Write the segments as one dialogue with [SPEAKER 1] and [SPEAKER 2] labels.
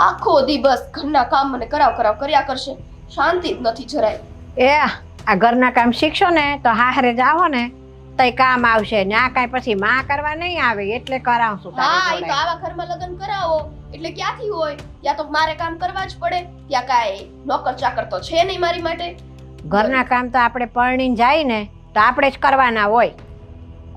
[SPEAKER 1] આખો દી બસ ઘરના કામ મને કરાવ કર્યા કરશે, શાંતિ જ નથી જરાય.
[SPEAKER 2] એ આ ઘરના કામ શીખશો ને તો હાહરે જાઓ ને તઈ કામ આવશે ને આ કાંઈ પછી માં કરવા નહીં આવે એટલે કરાવશું
[SPEAKER 1] હા,
[SPEAKER 2] તારી
[SPEAKER 1] ઈ તો
[SPEAKER 2] જોડે.
[SPEAKER 1] આવા ઘરમાં લગ્ન કરાવો એટલે ક્યાંથી હોય? ત્યાં તો મારે કામ કરવા જ પડે. ત્યાં કાંઈ નોકર ચાકર તો છે નહીં મારી માટે.
[SPEAKER 2] ઘરના કામ તો આપણે પરણીને જાય ને તો આપણે જ કરવાના હોય.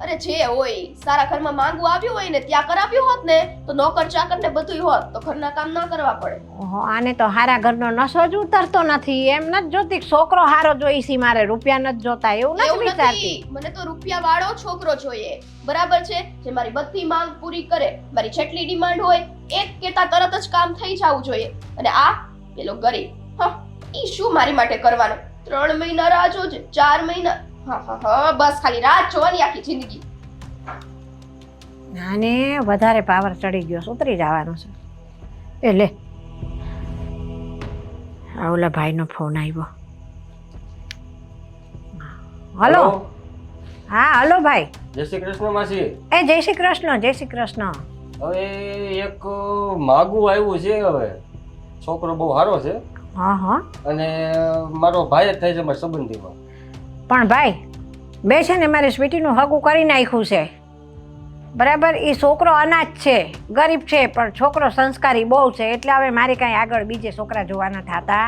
[SPEAKER 1] અરે જે હોય, સારા ઘરમાં માંગવું આવ્યું હોય ને ત્યાં કરાવ્યું હોત ને તો નોકર ચાકર ને બધુંય હોત તો ઘરના કામ ના કરવા પડે.
[SPEAKER 2] ઓહો, આને તો હારા ઘરનો નશો જ ઉતરતો નથી. એમ નથી જોતી કે છોકરો હારો જોઈશી, મારે રૂપિયા નથી જોતા એવું નથી
[SPEAKER 1] એવું
[SPEAKER 2] વિચારતી.
[SPEAKER 1] નથી, મને તો રૂપિયા વાળો છોકરો જોઈએ. બરાબર છે, જે મારી બધી માંગ પૂરી કરે, મારી જેટલી ડિમાન્ડ હોય એક કેતા તરત જ કામ થઈ જવું જોઈએ. અને આ પેલો ગરીબ, હા, ઈ શું મારી માટે કરવાનો? 3 મહિના રાહ જોજે, 4 મહિના, હા, બસ ખાલી રાત જોવાની આખી જિંદગી.
[SPEAKER 2] આને વધારે પાવર ચડી ગયો, સુતરી જવાનો છે. એ લે, આ ઓલા ભાઈનો ફોન આવ્યો. હલો. હા હલો ભાઈ.
[SPEAKER 3] જય શ્રી કૃષ્ણ માસી.
[SPEAKER 2] એ જય શ્રી કૃષ્ણ, જય શ્રી કૃષ્ણ.
[SPEAKER 3] હવે એક માગું આવ્યું છે. હવે છોકરો બહુ સારો છે
[SPEAKER 2] હા હા.
[SPEAKER 3] અને મારો ભાઈ જ થાય છે મારા સંબંધીમાં.
[SPEAKER 2] પણ ભાઈ બે છે ને મારી સ્વીટીનું હગું કરી નાખ્યું છે. બરાબર, એ છોકરો અનાજ છે, ગરીબ છે, પણ છોકરો સંસ્કારી બહુ છે. એટલે હવે મારે કાંઈ આગળ બીજે છોકરા જોવાના થતા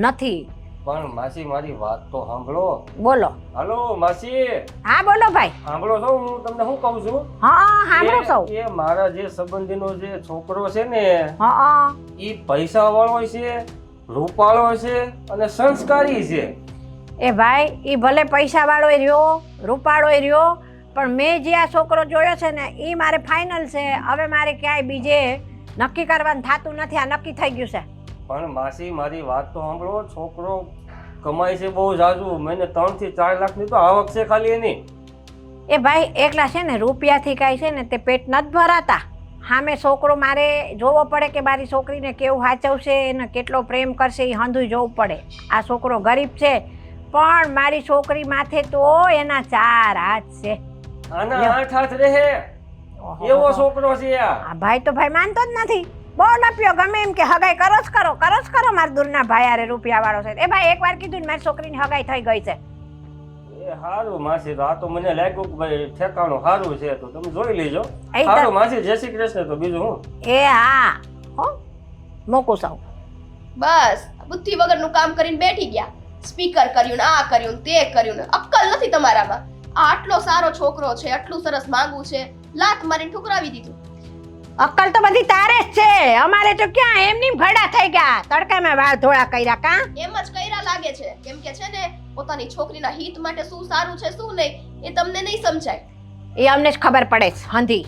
[SPEAKER 2] નથી.
[SPEAKER 3] પણ માસી મારી વાત તો સાંભળો.
[SPEAKER 2] બોલો.
[SPEAKER 3] હાલો માસી.
[SPEAKER 2] હા બોલો ભાઈ.
[SPEAKER 3] સાંભળો છો, હું તમને શું કહું છું?
[SPEAKER 2] હા સાંભળો સૌ.
[SPEAKER 3] એ મારા જે સંબંધીનો જે છોકરો છે ને
[SPEAKER 2] હા,
[SPEAKER 3] એ પૈસા વાળો છે, રૂપાળો છે અને સંસ્કારી છે.
[SPEAKER 2] એ ભાઈ એ ભલે પૈસા વાળો રહ્યો, રૂપાળો રહ્યો, પણ મેં જે આ છોકરો જોયો છે ને એ મારે ફાઇનલ છે. હવે મારે ક્યાંય બીજે નક્કી કરવાનું થતું નથી. આ નક્કી થઈ ગયું છે.
[SPEAKER 3] પણ માસી મારી વાત તો સાંભળો. છોકરો કમાય છે બહુ જાજુ, મહિને 3 થી 4 લાખની તો આવક છે ખાલી એની.
[SPEAKER 2] એ ભાઈ એકલા છે ને રૂપિયાથી કાંઈ છે ને તે પેટ નથી ભરાતા. સામે છોકરો મારે જોવો પડે કે મારી છોકરીને કેવું સાચવશે, એને કેટલો પ્રેમ કરશે, એ હંધુય જોવું પડે. આ છોકરો ગરીબ છે પણ મારી છોકરી માથે તો એના 4 હાથ છે.
[SPEAKER 3] આના 8 હાથ રહે એવો છોકરો છે આ.
[SPEAKER 2] આ ભાઈ તો ભાઈ માનતો જ નથી. બહુ લપ્યો, ગમે એમ કે હગાઈ કરો જ કરો મારા દૂરના ભાઈ આરે રૂપિયા વાળો છે. એ ભાઈ એકવાર કીધું ને મારી છોકરીની હગાઈ થઈ ગઈ છે.
[SPEAKER 3] એ હારું માસી, તો આ તો મને લાગ્યું કે ભાઈ ઠેકાણું સારું છે, તો તમે જોઈ લેજો.
[SPEAKER 2] એ
[SPEAKER 3] હારું માસી, જય શ્રી કૃષ્ણ. તો બીજું હું?
[SPEAKER 2] એ હા હો, મૂકું સૌ.
[SPEAKER 1] બસ બુદ્ધિ વગરનું કામ કરીને બેઠી ગયા. સ્પીકર કર્યું ને આ કર્યું ને તે કર્યું ને અક્કલ નથી તમારામાં. આ આટલો સારો છોકરો છે, આટલું સરસ માંગવું છે, લાત મારીને ઠુકરાવી દીધું.
[SPEAKER 2] અક્કલ તો બધી તારે જ છે, અમારે તો ક્યાં એમની ભડા થઈ ગયા. તડકામાં વાળ ધોળા કર્યા કા?
[SPEAKER 1] એમ જ કર્યા લાગે છે. કેમ કે છે ને પોતાની છોકરીના હિત માટે શું સારું છે શું નહીં એ તમને નહીં સમજાય.
[SPEAKER 2] એ અમને જ ખબર પડે છે હંધી.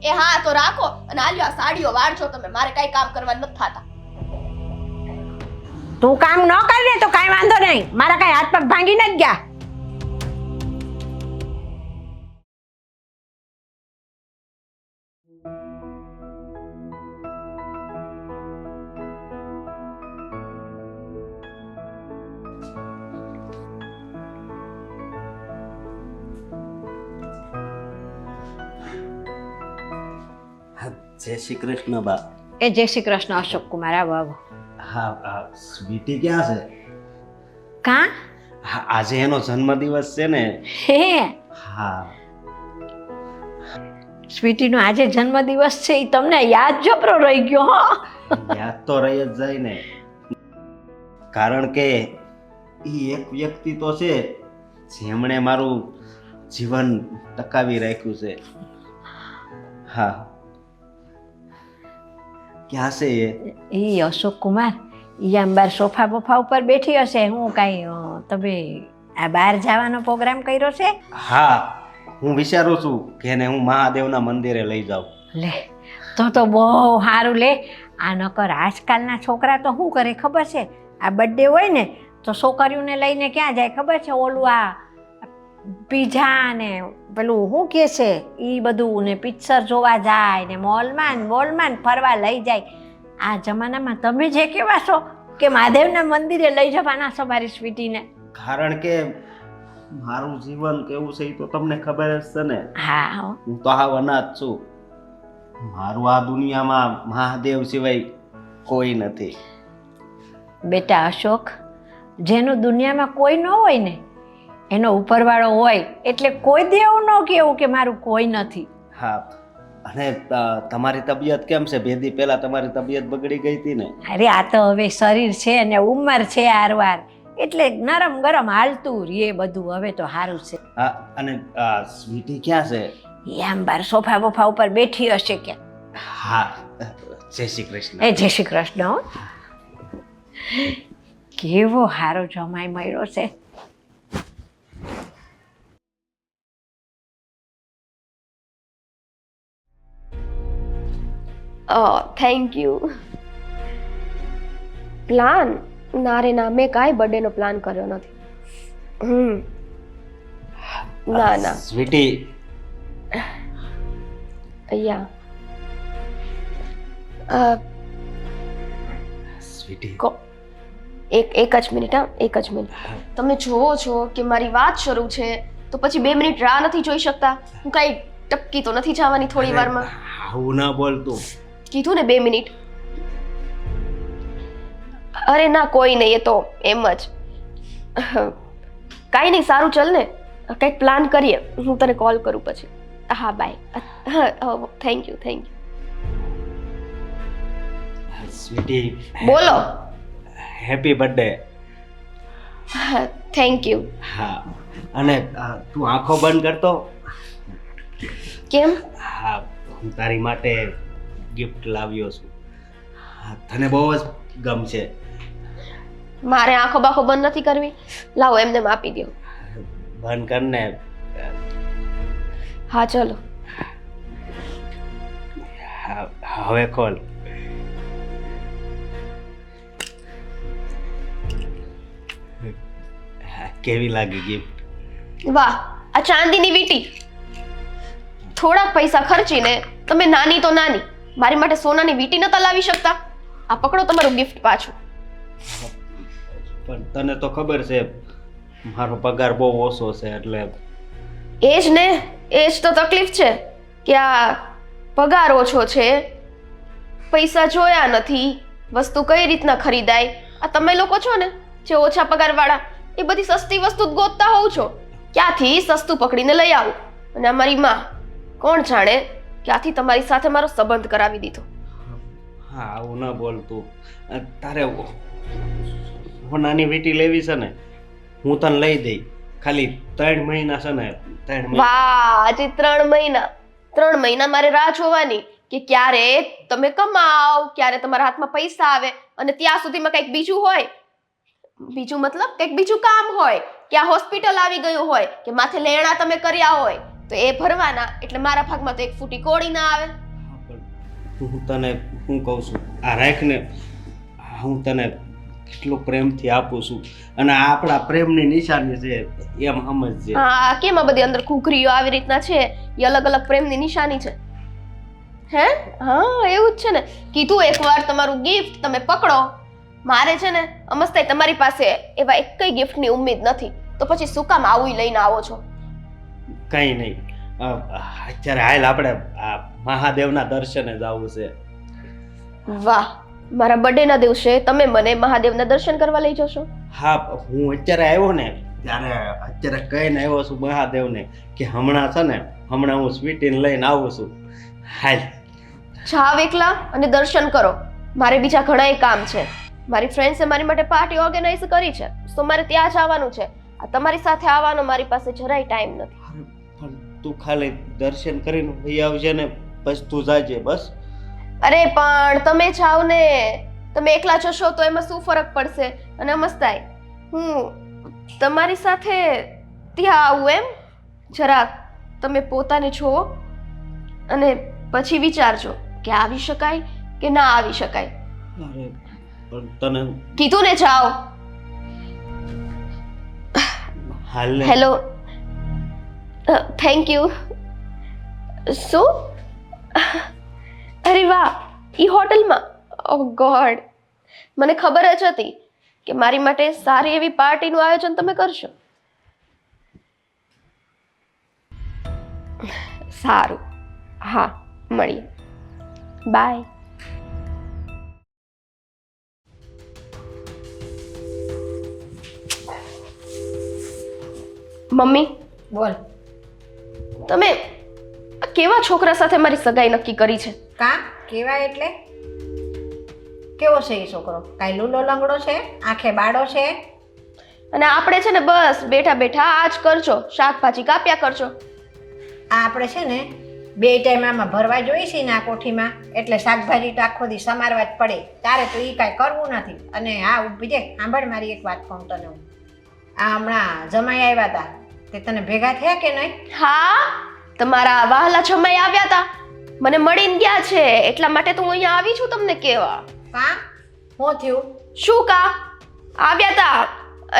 [SPEAKER 1] એ હા તો રાખો અને આલ્યો આ સાડીઓ વાળજો તમે. મારે કઈ કામ કરવા નથી થતા.
[SPEAKER 2] તું કામ ન કરી દે તો કાંઈ વાંધો નહીં. મારા કાંઈ હાથ પગ ભાંગી નથી ગયા.
[SPEAKER 4] જય શ્રી કૃષ્ણ બા.
[SPEAKER 2] એ જય શ્રી કૃષ્ણ અશોક કુમાર. આવો આવો.
[SPEAKER 4] હા, સ્વીટી ક્યાં છે?
[SPEAKER 2] કા?
[SPEAKER 4] હા, આજે એનો જન્મદિવસ છે ને.
[SPEAKER 2] હે,
[SPEAKER 4] હા.
[SPEAKER 2] સ્વીટીનો આજે જન્મદિવસ છે. એ તમને યાદ જબરો રહી ગયો. હો,
[SPEAKER 4] યાદ તો રહી જ જાય ને, કારણ કે એ એક વ્યક્તિ તો છે જેમણે મારું જીવન ટકાવી રાખ્યું છે. હા, ક્યાં છે એ?
[SPEAKER 2] એ અશોક કુમાર એ આમ બાર સોફા બોફા ઉપર બેઠી હશે. હું કાંઈ તમે આ બહાર જવાનો પ્રોગ્રામ કર્યો છે?
[SPEAKER 4] હા, હું વિચારું છું કે એને હું મહાદેવના મંદિરે લઈ જાઉં.
[SPEAKER 2] લે તો બહુ સારું. લે આ નકર આજકાલના છોકરા તો શું કરે ખબર છે? આ બર્થડે હોય ને તો છોકરીઓને લઈને ક્યાં જાય ખબર છે? ઓલું આ પીઝા ને પેલું શું કહે છે એ બધું ને પિક્ચર જોવા જાય ને મોલમાં ફરવા લઈ જાય. આ જમાનામાં તમે જે કેવા છો કે મહાદેવના મંદિરે લઈ જવાના છો મારી સ્વીટીને?
[SPEAKER 4] કારણ કે મારું જીવન કેવું છે એ તો તમને ખબર જ છે ને.
[SPEAKER 2] હા,
[SPEAKER 4] હું તો હાવ અનાથ છું. મારું આ દુનિયામાં મહાદેવ સિવાય કોઈ નથી.
[SPEAKER 2] બેટા અશોક, જેનું દુનિયામાં કોઈ ન હોય ને એનો ઉપરવાળો હોય, એટલે કોઈ દી એવું ન કહેવું કે મારું કોઈ નથી.
[SPEAKER 4] હા, અને તમારી તબિયત કેમ છે? 2 દી પહેલા તમારી તબિયત બગડી ગઈ હતી ને?
[SPEAKER 2] અરે આ તો હવે શરીર છે ને ઉંમર છે આરવાર, એટલે નરમ ગરમ હાલતું રે બધું. હવે તો સારું છે.
[SPEAKER 4] હા, અને સ્વીટી ક્યાં છે?
[SPEAKER 2] એ આમ બાર સોફા બોફા ઉપર બેઠી હશે કે.
[SPEAKER 4] હા, જય શ્રી કૃષ્ણ.
[SPEAKER 2] એ જય શ્રી કૃષ્ણ હો. કેવો સારો જમાઈ મળ્યો છે.
[SPEAKER 1] Thank you. પ્લાન? ના રે ના, મેં કાંઈ બર્થડેનો પ્લાન કર્યો નથી. ના ના.
[SPEAKER 4] સ્વીટી,
[SPEAKER 1] અહીંયા
[SPEAKER 4] સ્વીટી,
[SPEAKER 1] એક જ મિનિટ, હા, એક જ મિનિટ. તમે જોવો છો કે મારી વાત શરૂ છે તો પછી 2 મિનિટ રાહ નથી જોઈ શકતા? હું કાંઈ ટપકી તો નથી જવાની થોડી વારમાં?
[SPEAKER 4] આવું ના બોલતું.
[SPEAKER 1] કીધું ને 2 મિનિટ. અરે ના, કોઈ નહીં, એ તો એમ જ. કાંઈ નહીં, સારું ચાલ ને, કંઈક પ્લાન કરીએ. હું તને કોલ કરું પછી. હા, બાય. હા, thank you, thank you.
[SPEAKER 4] Sweetie,
[SPEAKER 1] બોલો.
[SPEAKER 4] Happy birthday.
[SPEAKER 1] Thank you.
[SPEAKER 4] હા, અને તું આંખો બંધ કરતો.
[SPEAKER 1] કેમ?
[SPEAKER 4] હા, હું તારી માટે ગિફ્ટ લાવ્યો છું. હા, તને બહુ જ ગમશે.
[SPEAKER 1] મારે આંખો બાખો બંધ નથી કરવી. લાવો, એમને આપી દો.
[SPEAKER 4] બંધ કરને.
[SPEAKER 1] હા, ચલો.
[SPEAKER 4] હા, હવે ખોલ. કેવી લાગી ગિફ્ટ?
[SPEAKER 1] વાહ, આ ચાંદીની વીંટી. થોડાક પૈસા ખર્ચીને તમે નાની તો નાની મારી માટે સોનાની વીંટી નતા લાવી શકતા? આ પકડો તમારું ગિફ્ટ પાછું.
[SPEAKER 4] પણ તને તો ખબર છે મારો પગાર બહુ ઓછો છે, એટલે
[SPEAKER 1] એ જ ને, એ જ તો તકલીફ છે કે આ પગાર ઓછો છે, પૈસા જોયા નથી, વસ્તુ કઈ રીતના ખરીદાય. આ તમે લોકો છો ને જે ઓછા પગારવાળા, એ બધી સસ્તી વસ્તુ જ ગોતતા હોવ છો. ક્યાંથી સસ્તું પકડીને લઈ આવું. અને અમારી માં કોણ જાણે ક્યાંથી તમારી સાથે મારો સંબંધ કરાવી દીધો.
[SPEAKER 4] હા, આવું ના બોલતું. તારે નાની વીંટી લેવી છે ને, હું તને લઈ દઈ. ખાલી 3 મહિના છે ને, 3 મહિના.
[SPEAKER 1] વાહ, હજી 3 મહિના? 3 મહિના મારે રાહ જોવાની કે ક્યારે તમે કમાઓ, ક્યારે તમારા હાથમાં પૈસા આવે, અને ત્યાં સુધીમાં કંઈક બીજું હોય. બીજું મતલબ કંઈક બીજું કામ હોય, કે આ હોસ્પિટલ આવી ગયું હોય, કે માથે લેણા તમે કર્યા હોય, તો એ ભરવાના. એટલે મારા ભાગમાં તો 1 ફૂટી કોળી ના આવે.
[SPEAKER 4] હું તને હું કહું છું, આ રાખ ને. હું તને કેટલું પ્રેમથી આપું છું, અને આ આપણા પ્રેમની નિશાની છે, એમ સમજજે.
[SPEAKER 1] હા, કેમ આ બધી અંદર ઘૂઘરીઓ આવી રીતના છે? એ અલગ અલગ પ્રેમની નિશાની છે. હે? હા, એવું જ છે ને. કીધું એકવાર તમારું ગિફ્ટ તમે પકડો. મારે છે ને અમસ્તા તમારી પાસે એવા એકય ગિફ્ટની ઉમ્મીદ નથી, તો પછી શું કામ આવું લઈને આવો છો?
[SPEAKER 4] કઈ નહીં, અત્યારે હાલ આપણે આ મહાદેવના દર્શને જવું છે.
[SPEAKER 1] વાહ, મારા બર્થડેના દિવસે તમે મને મહાદેવના દર્શન કરવા લઈ જશો?
[SPEAKER 4] હા, હું અત્યારે આવ્યો ને ત્યારે અત્યારે કહીને આવ્યો છું મહાદેવને કે હમણાં છે ને, હમણાં હું સ્વીટીને લઈને આવું છું. હાલ
[SPEAKER 1] જાવ એકલા અને દર્શન કરો. મારે બીજા ઘણાય કામ છે. મારી ફ્રેન્ડ્સે મારી માટે પાર્ટી ઓર્ગેનાઇઝ કરી છે, તો મારે ત્યાં જવાનું છે. આ તમારી સાથે આવવાનો મારી પાસે જરાય ટાઈમ નથી.
[SPEAKER 4] પણ તું ખાલી દર્શન કરીને ભાઈ આવજે ને, બસ તું જાજે બસ.
[SPEAKER 1] અરે પણ તમે જાઓ ને, તમે એકલા જશો તો એમાં શું ફરક પડશે? અને મસ્તાઈ હું તમારી સાથે ત્યાં આવું એમ? જરાક તમે પોતાને જોવો અને પછી વિચારજો કે આવી શકાય કે ના આવી શકાય.
[SPEAKER 4] અરે પણ તને
[SPEAKER 1] કીધું ને જાઓ.
[SPEAKER 4] હાલ ને.
[SPEAKER 1] Hello, thank you. શું? અરે વાહ, ઈ હોટલમાં? ઓહ ગોડ, મને ખબર જ હતી કે મારી માટે સારી એવી પાર્ટીનું આયોજન તમે કરશો. સારું, હા, મળીએ. બાય. મમ્મી
[SPEAKER 2] બોલ.
[SPEAKER 1] તમે આ કેવા છોકરા સાથે મારી સગાઈ નક્કી કરી છે?
[SPEAKER 2] કા કેવા એટલે કેવો છે એ છોકરો? કાંઈ લૂલો લંગડો છે? આંખે બાળો છે?
[SPEAKER 1] અને આપણે છે ને બસ બેઠા બેઠા આ જ કરજો, શાકભાજી કાપ્યા કરજો.
[SPEAKER 2] આ આપણે છે ને 2 ટાઈમ આમાં ભરવા જોઈએ છે ને આ કોઠીમાં, એટલે શાકભાજી તો આખો દી સમારવા જ પડે. તારે તો એ કાંઈ કરવું નથી. અને આ ઊભી રે, સાંભળ મારી એક વાત કહું તને હું. આ હમણાં જમાઈ આવ્યા હતા તે તને ભેગા થયા કે નહીં?
[SPEAKER 1] હા, તમારા વહાલા જમાઈ આવ્યા હતા, મને મળીને ગયા છે, એટલા માટે તો હું અહીંયા આવી છું તમને કહેવા.
[SPEAKER 2] કા શું થયું?
[SPEAKER 1] શું કા? આવ્યા હતા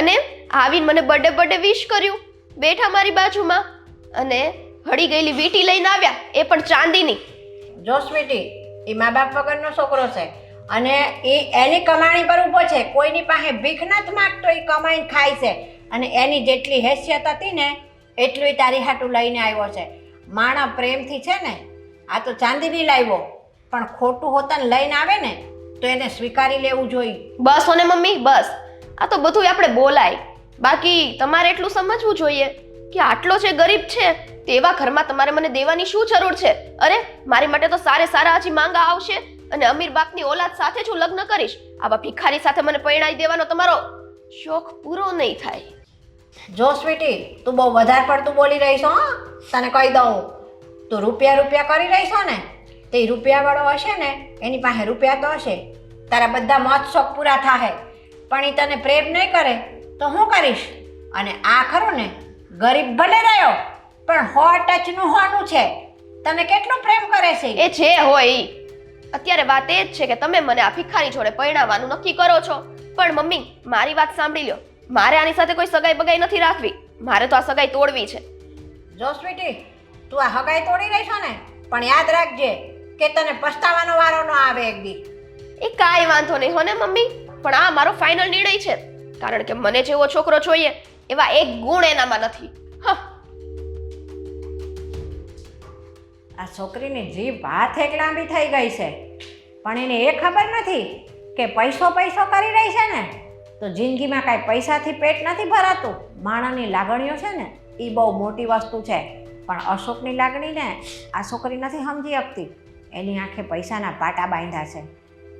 [SPEAKER 1] અને આવીને મને બર્થડે વિશ કર્યું, બેઠા મારી બાજુમાં અને હળી ગયેલી વીંટી લઈને આવ્યા, એ પણ ચાંદીની.
[SPEAKER 2] જો સ્વીટી, એ મા બાપ વગરનો છોકરો છે અને એ એની કમાણી પર ઊભો છે. કોઈની પાસે ભીખ નથી માંગતો, એ કમાઈને ખાય છે. અને એની જેટલી હેસિયત હતી ને એટલું તારી હાટું લઈને આવ્યો છે. માણા પ્રેમથી છે ને આ તો ચાંદીની લાવ્યો, પણ ખોટું હોતાને લઈને આવે ને તો એને સ્વીકારી લેવું જોઈએ.
[SPEAKER 1] બસ હોને મમ્મી, બસ. આ તો બધું આપણે બોલાય, બાકી તમારે એટલું સમજવું જોઈએ કે આટલો જે ગરીબ છે તેવા ઘરમાં તમારે મને દેવાની શું જરૂર છે? અરે મારી માટે તો સારા હજી માંગા આવશે અને અમીર બાપની ઓલાદ સાથે જ હું લગ્ન કરીશ. આવા ભિખારી સાથે મને પરણાઈ દેવાનો તમારો શોખ પૂરો નહીં થાય.
[SPEAKER 2] જો સ્વીટી, તું બહુ વધારે પડતું બોલી રહી છો. તને કહી દઉં, તું રૂપિયા કરી રહી છો ને, તે રૂપિયાવાળો હશે ને એની પાસે રૂપિયા તો હશે, તારા બધા મોજ શોખ પૂરા થાય, પણ એ તને પ્રેમ નહીં કરે તો હું કરીશ? અને આ ખરું ને, ગરીબ ભલે રહ્યો પણ હો ટચનું હોનું છે. તને કેટલો પ્રેમ કરે છે
[SPEAKER 1] એ જે હોય ઈ. અત્યારે વાત એ જ છે કે તમે મને આ ભિખારી જોડે પરણાવવાનું નક્કી કરો છો, પણ મમ્મી મારી વાત સાંભળી લ્યો, મારે આની સાથે કોઈ સગાઈ બગાઈ નથી રાખવી, મારે તો આ સગાઈ તોડવી છે.
[SPEAKER 2] જો સ્વીટી, તું આ હગાઈ તોડી રહી છો ને, પણ યાદ રાખજે કે તને પસ્તાવાનો વારો ન આવે એક દી.
[SPEAKER 1] એ કાંઈ વાંધો નહીં હો ને મમ્મી, પણ આ મારો ફાઇનલ નિર્ણય છે, કારણ કે મને જેવો છોકરો જોઈએ એવા એક ગુણ એનામાં નથી.
[SPEAKER 2] આ છોકરીની જીભ હાથ એક લાંબી થઈ ગઈ છે, પણ એને એ ખબર નથી કે પૈસો કરી રહી છે ને તો જિંદગીમાં કાંઈ પૈસાથી પેટ નથી ભરાતું. માણસની લાગણીઓ છે ને એ બહુ મોટી વસ્તુ છે, પણ અશોકની લાગણીને આ છોકરી નથી સમજી શકતી. એની આંખે પૈસાના પાટા બાંધ્યા છે.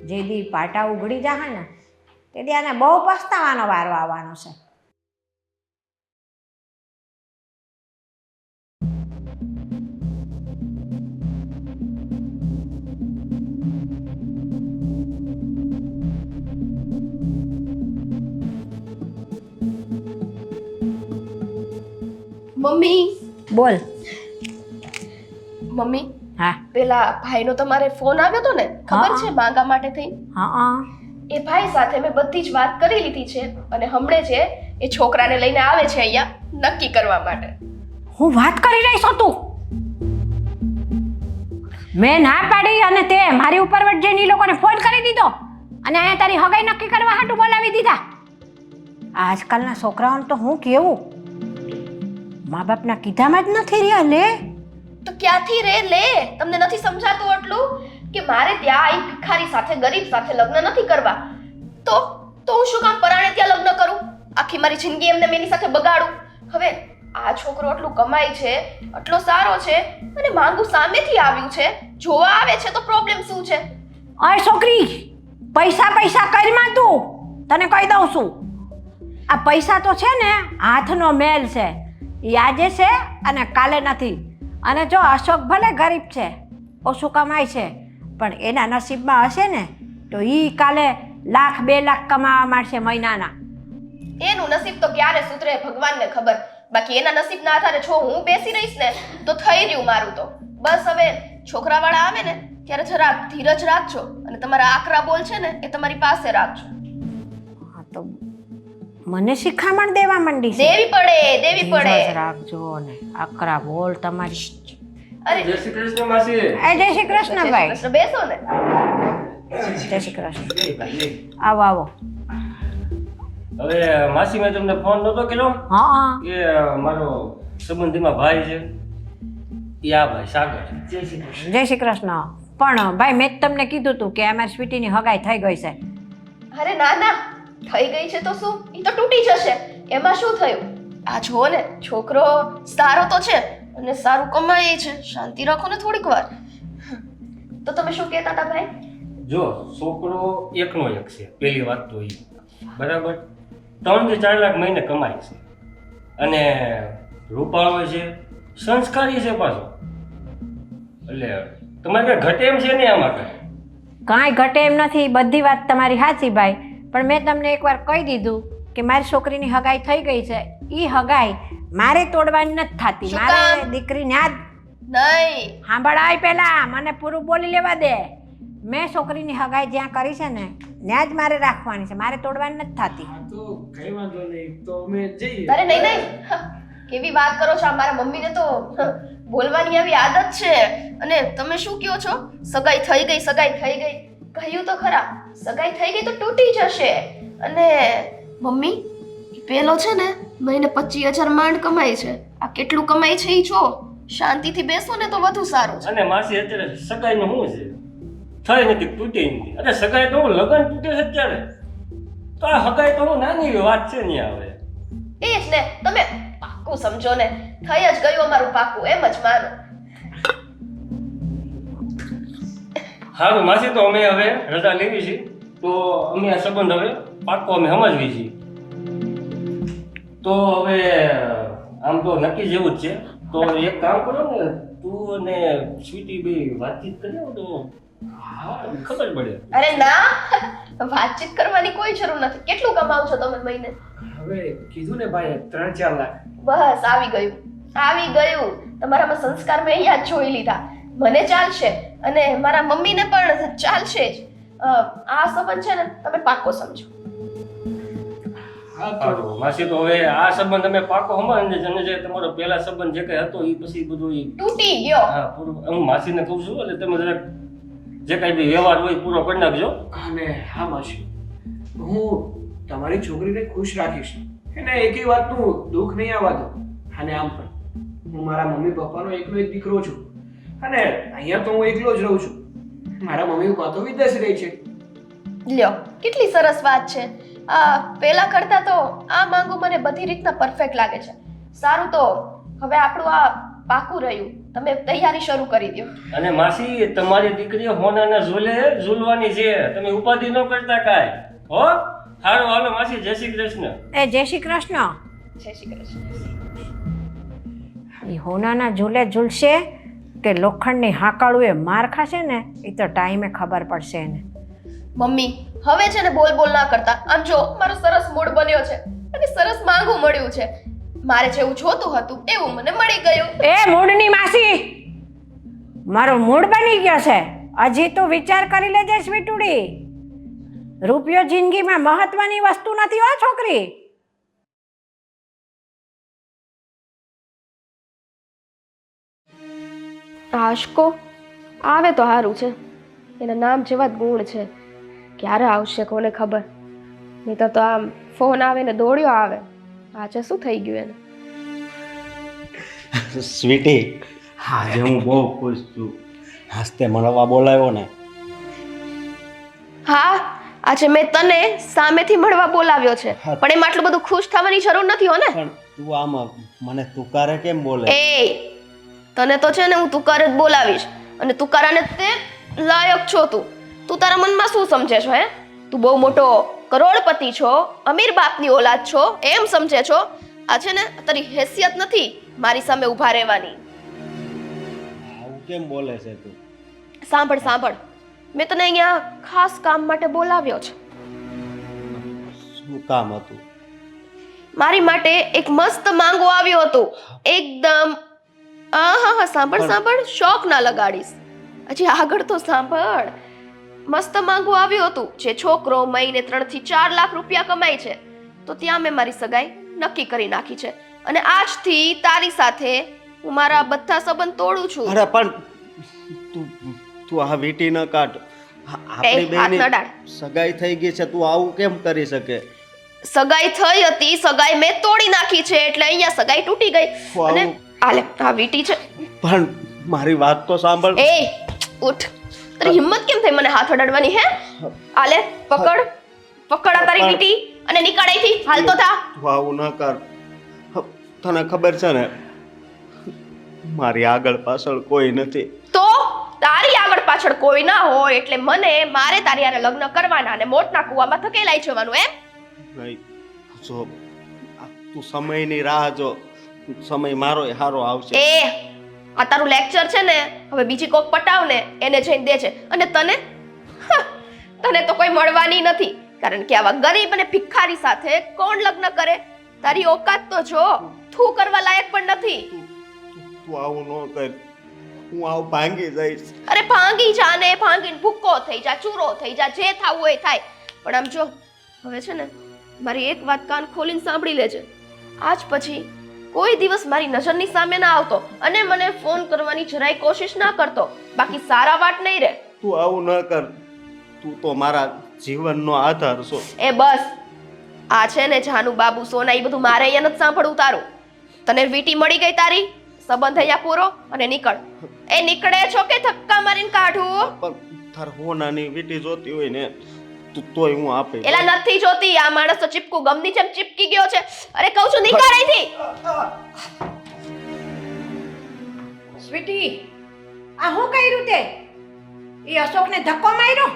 [SPEAKER 2] જે દી પાટા ઉઘડી જાય ને તે દી આને બહુ પસ્તાવાનો વારો આવવાનો છે.
[SPEAKER 1] મમ્મી
[SPEAKER 2] બોલ.
[SPEAKER 1] મમ્મી,
[SPEAKER 2] હા
[SPEAKER 1] પેલા ભાઈનો તમારે ફોન આવ્યો હતો ને, ખબર છે, માંગા માટે થઈ?
[SPEAKER 2] હા,
[SPEAKER 1] એ ભાઈ સાથે મેં બધી જ વાત કરી લીધી છે અને હમણે છે એ છોકરાને લઈને આવે છે અહીંયા નક્કી કરવા માટે.
[SPEAKER 2] હું વાત કરી રહી છું તું? મેં ના પાડી અને તે મારી ઉપર વટજઈને ઈ લોકોને ફોન કરી દીધો અને અહીંયા તારી હગાઈ નક્કી કરવા હાટુ બોલાવી દીધા. આજકાલના છોકરાઓને તો હું કેવું, મા બાપના કીધામાં જ નથી રહ્યા. લે
[SPEAKER 1] તો ક્યાંથી લે? તમને નથી સમજાતું એટલું કે મારે ત્યાં આ ભિખારી સાથે, ગરીબ સાથે લગ્ન નથી કરવા, તો હું શું કામ પરાણે ત્યાં લગ્ન કરું? આખી મારી જિંદગી એમને એની સાથે બગાડું? હવે આ છોકરો આટલું કમાય છે, આટલો સારો છે અને માંગુ સામેથી આવ્યું છે, જોવા આવે છે તો પ્રોબ્લેમ શું છે?
[SPEAKER 2] અરે છોકરી, પૈસા કરીમાં તું, તને કહી દઉં છું, આ પૈસા તો છે ને હાથનો મેલ છે. એ આજે છે અને કાલે નથી. અને જો અશોક ભલે ગરીબ છે, ઓછું કમાય છે, પણ એના નસીબમાં હશે ને તો એ કાલે 1,00,000 2 લાખ કમાવા માંડશે મહિનાના.
[SPEAKER 1] એનું નસીબ તો ક્યારે સુધરે ભગવાનને ખબર, બાકી એના નસીબના આધારે જો હું બેસી રહીશ ને તો થઈ રહ્યું મારું તો. બસ હવે છોકરાવાળા આવે ને ત્યારે જરા ધીરજ રાખજો અને તમારા આકરા બોલ છે ને એ તમારી પાસે રાખજો.
[SPEAKER 2] હા તો મને શિખામણ દેવા માંડી છે.
[SPEAKER 1] દેવી પડે.
[SPEAKER 2] ધીરજ રાખજો ને આકરા બોલ તમારી.
[SPEAKER 1] અરે
[SPEAKER 3] જય શ્રી કૃષ્ણ માસી.
[SPEAKER 2] જય શ્રી કૃષ્ણ ભાઈ.
[SPEAKER 1] કૃષ્ણ, બેસો ને.
[SPEAKER 2] જય શ્રી કૃષ્ણ. આવો.
[SPEAKER 3] હવે માસી, મેં તમને ફોન નતો કર્યો?
[SPEAKER 2] હા
[SPEAKER 3] એ મારો સંબંધીમાં ભાઈ છે, એ આ ભાઈ સાગર.
[SPEAKER 2] જય શ્રી કૃષ્ણ. પણ ભાઈ મેં જ તમને કીધું હતું કે અમારી સ્વીટીની હગાઈ થઈ ગઈ છે.
[SPEAKER 1] અરે ના, થઈ ગઈ છે તો શું, એ તો તૂટી જશે, એમાં શું થયું? આ જુઓ ને, છોકરો સારો તો છે અને સારું કમાય છે. શાંતિ રાખો ને થોડીક વાર. તો તમે શું કહેતા હતા ભાઈ?
[SPEAKER 3] જો છોકરો એકનો એક છે, પહેલી વાત તો એ બરાબર. 3 થી 4 લાખ મહિને કમાય છે અને રૂપાળો છે, સંસ્કારી છે પાછો. એટલે તમારે કઈ ઘટે એમ છે ને આમાં કઈ?
[SPEAKER 2] કાંઈ ઘટે એમ નથી, બધી વાત તમારી સાચી ભાઈ. પણ મેં તમને એકવાર કહી દીધું કે મારી છોકરીની હગાઈ થઈ ગઈ છે. એ હગાઈ મારે તોડવાની નથી થતી.
[SPEAKER 1] શું
[SPEAKER 2] મારે
[SPEAKER 1] કામ?
[SPEAKER 2] દીકરીને આ
[SPEAKER 1] નહીં,
[SPEAKER 2] સાંભળાય પહેલા મને પૂરું બોલી લેવા દે. મેં છોકરીની હગાઈ જ્યાં કરી છે ને ત્યાં જ મારે રાખવાની છે, મારે તોડવાની નથી થતી.
[SPEAKER 5] હા તો કઈ વાંધો નહીં, તો અમે જઈએ.
[SPEAKER 1] અરે નહીં નહીં, કેવી વાત કરો છો? મારા મમ્મીને તો બોલવાની આવી આદત છે. અને તમે શું કહો છો? સગાઈ થઈ ગઈ, સગાઈ થઈ ગઈ. કહ્યું તો ખરા, સગાઈ થઈ ગઈ તો તૂટી જશે. અને મમ્મી, પેલો છે ને મહિને 25,000 માંડ કમાય છે. આ કેટલું કમાય છે ઈ જો. શાંતિથી બેસો ને તો વધુ સારું છે.
[SPEAKER 3] અને માસી અત્યારે સગાઈનું શું છે? થઈ નથી, તૂટી નથી. અરે સગાઈ તો હું લગન તૂટે છે અત્યારે, તો આ હગાઈ તો હું નાની એવી વાત છે ને. હવે
[SPEAKER 1] એ જ ને, તમે પાક્કું સમજો ને. થઈ જ ગયું અમારું પાક્કું, એમ જ માનો.
[SPEAKER 3] સારું માસી, તો અમે હવે રજા લેવી છે, તો અમે આ સંબંધ હવે પાક્કો અમે સમજવી છીએ. તો હવે આમ તો નક્કી જેવું જ છે. તો એક કામ કરો ને, તું અને સ્વીટી બે વાતચીત કરી આવો તો ખબર પડે.
[SPEAKER 1] અરે ના, વાતચીત કરવાની કોઈ જરૂર નથી. કેટલું કમાવ છો તમે મહિને?
[SPEAKER 5] હવે કીધું ને ભાઈ 3-4 લાખ.
[SPEAKER 1] બસ આવી ગયું, આવી ગયું. તમારામાં સંસ્કાર મેં અહીંયા જ જોઈ લીધા. મને ચાલશે અને મારા મમ્મીને પણ ચાલશે જ. આ સંબંધ છે ને તમે પાક્કો સમજો.
[SPEAKER 5] હા તો
[SPEAKER 3] સારું માસી, તો હવે આ સંબંધ અમે પાકો સમજ અને જે તમારો પહેલા સંબંધ જે કઈ હતો એ પછી બધું
[SPEAKER 1] તૂટી ગયો.
[SPEAKER 3] હા પૂરું હું માસીને કહું છું. એટલે તમે જરાક જે કઈ બી વ્યવહાર હોય પૂરો કરી નાખજો.
[SPEAKER 5] અને હા માસી, હું તમારી છોકરીને ખુશ રાખીશ. એને એકેય વાતનું દુઃખ નહીં આવવા દઉં. અને આમ પણ હું મારા મમ્મી પપ્પાનો એકનો એક દીકરો છું અને અહીંયા તો હું એકલો જ રહું છું. મારા મમ્મી પપ્પા તો વિદેશ રહે છે.
[SPEAKER 1] લ્યો, કેટલી સરસ વાત છે. પેલા કરતા તો આ માંગુ મને બધી રીતના પરફેક્ટ લાગે છે. સારું, તો હવે આપણું આ પાકું રહ્યું. તમે તૈયારી શરૂ કરી દો.
[SPEAKER 3] અને માસી, તમારી દીકરી હોનાના ઝૂલે ઝૂલવાની છે, તમે ઉપાધિ ન કરતા કાંઈ. હો સારું, હાલો માસી, જય શ્રી કૃષ્ણ.
[SPEAKER 2] એ જય શ્રી કૃષ્ણ.
[SPEAKER 1] જય શ્રી કૃષ્ણ.
[SPEAKER 2] એ હોનાના ઝૂલે ઝૂલશે કે લોખંડની હાકળુએ માર ખાશે ને એ તો ટાઈમે ખબર પડશે એને.
[SPEAKER 1] મમ્મી, હવે છે ને બોલ બોલ ના કરતા. આમ જો, મારો સરસ મૂડ બન્યો છે અને સરસ માંગુ મળ્યું છે. મારે જેવું જોતું હતું એવું મને મળી ગયું.
[SPEAKER 2] એ મૂડની માસી, મારો મૂડ બની ગયો છે. હજી તો વિચાર કરી લેજે સ્વીટુડી. રૂપિયો જિંદગીમાં મહત્વની વસ્તુ નથી હો છોકરી.
[SPEAKER 1] આશકો આવે તો સારું છે. એના નામ જેવા જ ગુણ છે. ક્યારે આવશે કોને ખબર. નહીં તો આમ ફોન આવે ને દોડ્યો આવે. આજે શું થઈ ગયું એને?
[SPEAKER 4] સ્વીટી, આજે હું બહુ ખુશ છું. હાસ્તે મળવા બોલાવ્યો ને.
[SPEAKER 1] હા, આજે મેં તને સામેથી મળવા બોલાવ્યો છે.
[SPEAKER 4] હા.
[SPEAKER 1] પણ એમાં આટલું બધું ખુશ થવાની જરૂર નથી હો ને.
[SPEAKER 4] પણ તું આમ મને તુકારે કેમ બોલે?
[SPEAKER 1] એ તને તો છે ને હું તુકાર જ બોલાવીશ. અને તુકારાને તે લાયક છો તું. તું તારા મનમાં શું સમજે છો? હે, તું બહુ મોટો કરોડપતિ છો, અમીર બાપની ઓલાદ છો એમ સમજે છો? આ છે ને તારી હેસિયત નથી મારી સામે ઊભા રહેવાની.
[SPEAKER 4] આવું કેમ બોલે છે તું?
[SPEAKER 1] સાંભળ સાંભળ, મેં તને અહીંયા ખાસ કામ માટે બોલાવ્યો છે.
[SPEAKER 4] શું કામ હતું?
[SPEAKER 1] મારી માટે એક મસ્ત માંગો આવ્યો હતો. એકદમ હા સાંભળ સાંભળ, શોખ ના લગાડીશ. હજી આગળ તો સાંભળ. મસ્ત માંગો આવ્યું હતું. જે છોકરો મહિને 3 થી 4 લાખ રૂપિયા કમાય છે, તો ત્યાં મેં મારી સગાઈ નક્કી કરી નાખી છે. અને આજથી તારી સાથે હું મારા બધા સંબંધ તોડું છું.
[SPEAKER 4] અરે પણ તું આ વીટી ન કાઢ. આપણી
[SPEAKER 1] હાથ ન
[SPEAKER 4] બેની
[SPEAKER 1] ડાળ.
[SPEAKER 4] સગાઈ થઈ ગઈ છે, તું આવું કેમ કરી શકે?
[SPEAKER 1] સગાઈ થઈ હતી, સગાઈ મેં તોડી નાખી છે, એટલે અહીંયા સગાઈ તૂટી ગઈ. અને આલે આ વીટી છે.
[SPEAKER 4] પણ મારી વાત તો સાંભળ.
[SPEAKER 1] એ ઉઠ, તારી હિંમત કેમ થઈ મને હાથ અડાડવાની? હે, આલે પકડ પકડ આ તારી વીટી અને નીકળ અહીંથી. હાલ તો થા.
[SPEAKER 4] તું આવું ન કર. તને ખબર છે ને મારી આગળ પાછળ કોઈ નથી.
[SPEAKER 1] તો તારી આગળ પાછળ કોઈ ના હોય એટલે મારે તારી હારે લગ્ન કરવાના અને મોટના કૂવામાં ધકેલાઈ જવાનું એમ?
[SPEAKER 4] નહીં, જો તું સમયની રાહ જો, સમય મારો હારો આવશે.
[SPEAKER 1] આ તારું લેક્ચર છે ને હવે બીજી કોક પટાવ ને એને જઈને દે છે. અને તને તને તો કોઈ મળવાની નથી, કારણ કે આવા ગરીબ અને ભિખારી સાથે કોણ લગ્ન કરે? તારી ઓકાત તો જો, થૂ કરવા લાયક પણ નથી.
[SPEAKER 4] તું આવું ન કર, હું આવું ભાંગી જઈશ.
[SPEAKER 1] અરે ભાંગી જા ને, ભાંગીને ભૂક્કો થઈ જા, ચૂરો થઈ જા, જે થાવું હોય થાય. પણ આમ જો, હવે છે ને મારી એક વાત કાન ખોલીને સાંભળી લેજે. આજ પછી કોઈ દિવસ મારી નજરની સામે ના આવતો અને મને ફોન કરવાની જરાય કોશિશ ના કરતો, બાકી સારા વાત નહીં રે.
[SPEAKER 4] તું આવું ન કર, તું તો મારા જીવનનો આધાર છો.
[SPEAKER 1] એ બસ, આ છે ને જાનુ બાબુ સોના એ બધું મારે અહીંયા નથી સાંભળવું તારું. તને વીટી મળી ગઈ તારી, સંબંધ અહીંયા પૂરો અને નીકળ. એ નીકળે છો કે ધક્કા મારીને કાઢું?
[SPEAKER 4] પણ તાર હોનાની વીટી જોતી હોય ને તોય હું આપે.
[SPEAKER 1] એલા નથી જોતી, આ માણસ તો ચીપકું ગમની જેમ ચીપકી ગયો છે. અરે કહું છું નીકળ અહીંથી.
[SPEAKER 2] સ્વીટી, આ હું કર્યું તે? એ અશોકને ધક્કો માર્યો?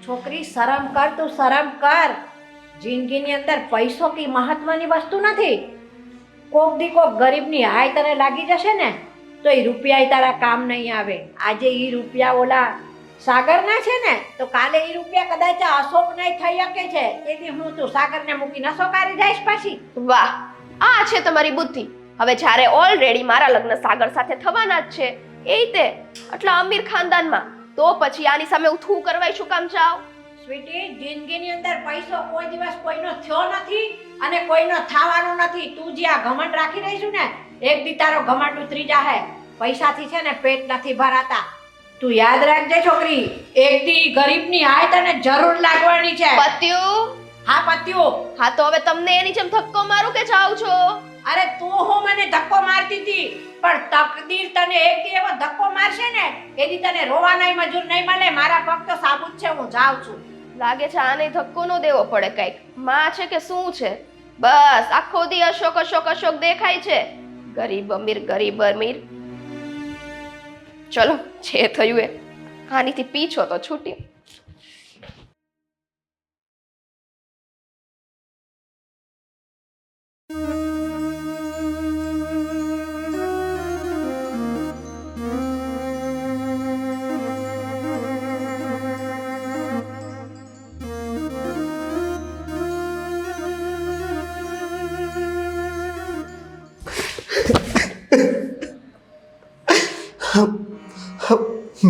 [SPEAKER 2] છોકરી શરમ કર, તું શરમ કર. જિંદગીની અંદર પૈસો કઈ મહત્વની વસ્તુ નથી. કોક દી કોક ગરીબની હાય તને લાગી જશે ને તો એ રૂપિયા તારા કામ નહીં આવે. આજે એ રૂપિયા ઓલા સાગરના છે ને તો કાલે એ રૂપિયા કદાચ અશોક નહીં થઈ શકે છે. તેથી હું તું સાગરને મૂકીને અશોકારી જઈશ પાછી.
[SPEAKER 1] વાહ, આ છે તમારી બુદ્ધિ. હવે જ્યારે ઓલરેડી મારા લગ્ન સાગર સાથે થવાના જ છે, એ તે આટલા અમીર ખાનદાનમાં, તો પછી આની સામે ઉઠવું કરવાય શું કામ જાવ?
[SPEAKER 2] સ્વીટી, જિંદગીની અંદર પૈસો કોઈ દિવસ કોઈનો થયો નથી અને કોઈનો થવાનો નથી. તું જે આ ઘમંડ રાખી રહી છું ને, એક દી તારો ઘમંડ ઉતરી જાહે. પૈસાથી છે ને પેટ નથી ભરાતા. તું યાદ રાખજે છોકરી, એક દી ગરીબની હાય તને જરૂર લાગવાની છે.
[SPEAKER 1] પત્યું?
[SPEAKER 2] હા પત્યું.
[SPEAKER 1] હા તો હવે તમને એની જેમ ધક્કો મારું કે જાવ છો?
[SPEAKER 2] અરે તું હું મને ધક્કો મારતી હતી, પણ તકદીર તને એક દી એવો ધક્કો મારશે ને એદી તને રોવાનાય મજૂર નહીં મળે. મારા પગ તો સાબુત છે, હું જાઉં છું.
[SPEAKER 1] લાગે છે આને ધક્કો નો દેવો પડે. કઈક માં છે કે શું છે? બસ આખો દી અશોક અશોક અશોક દેખાય છે. ગરીબ અમીર, ગરીબ અમીર. ચલો, જે થયું એ. આનીથી પીછો તો છૂટ્યો.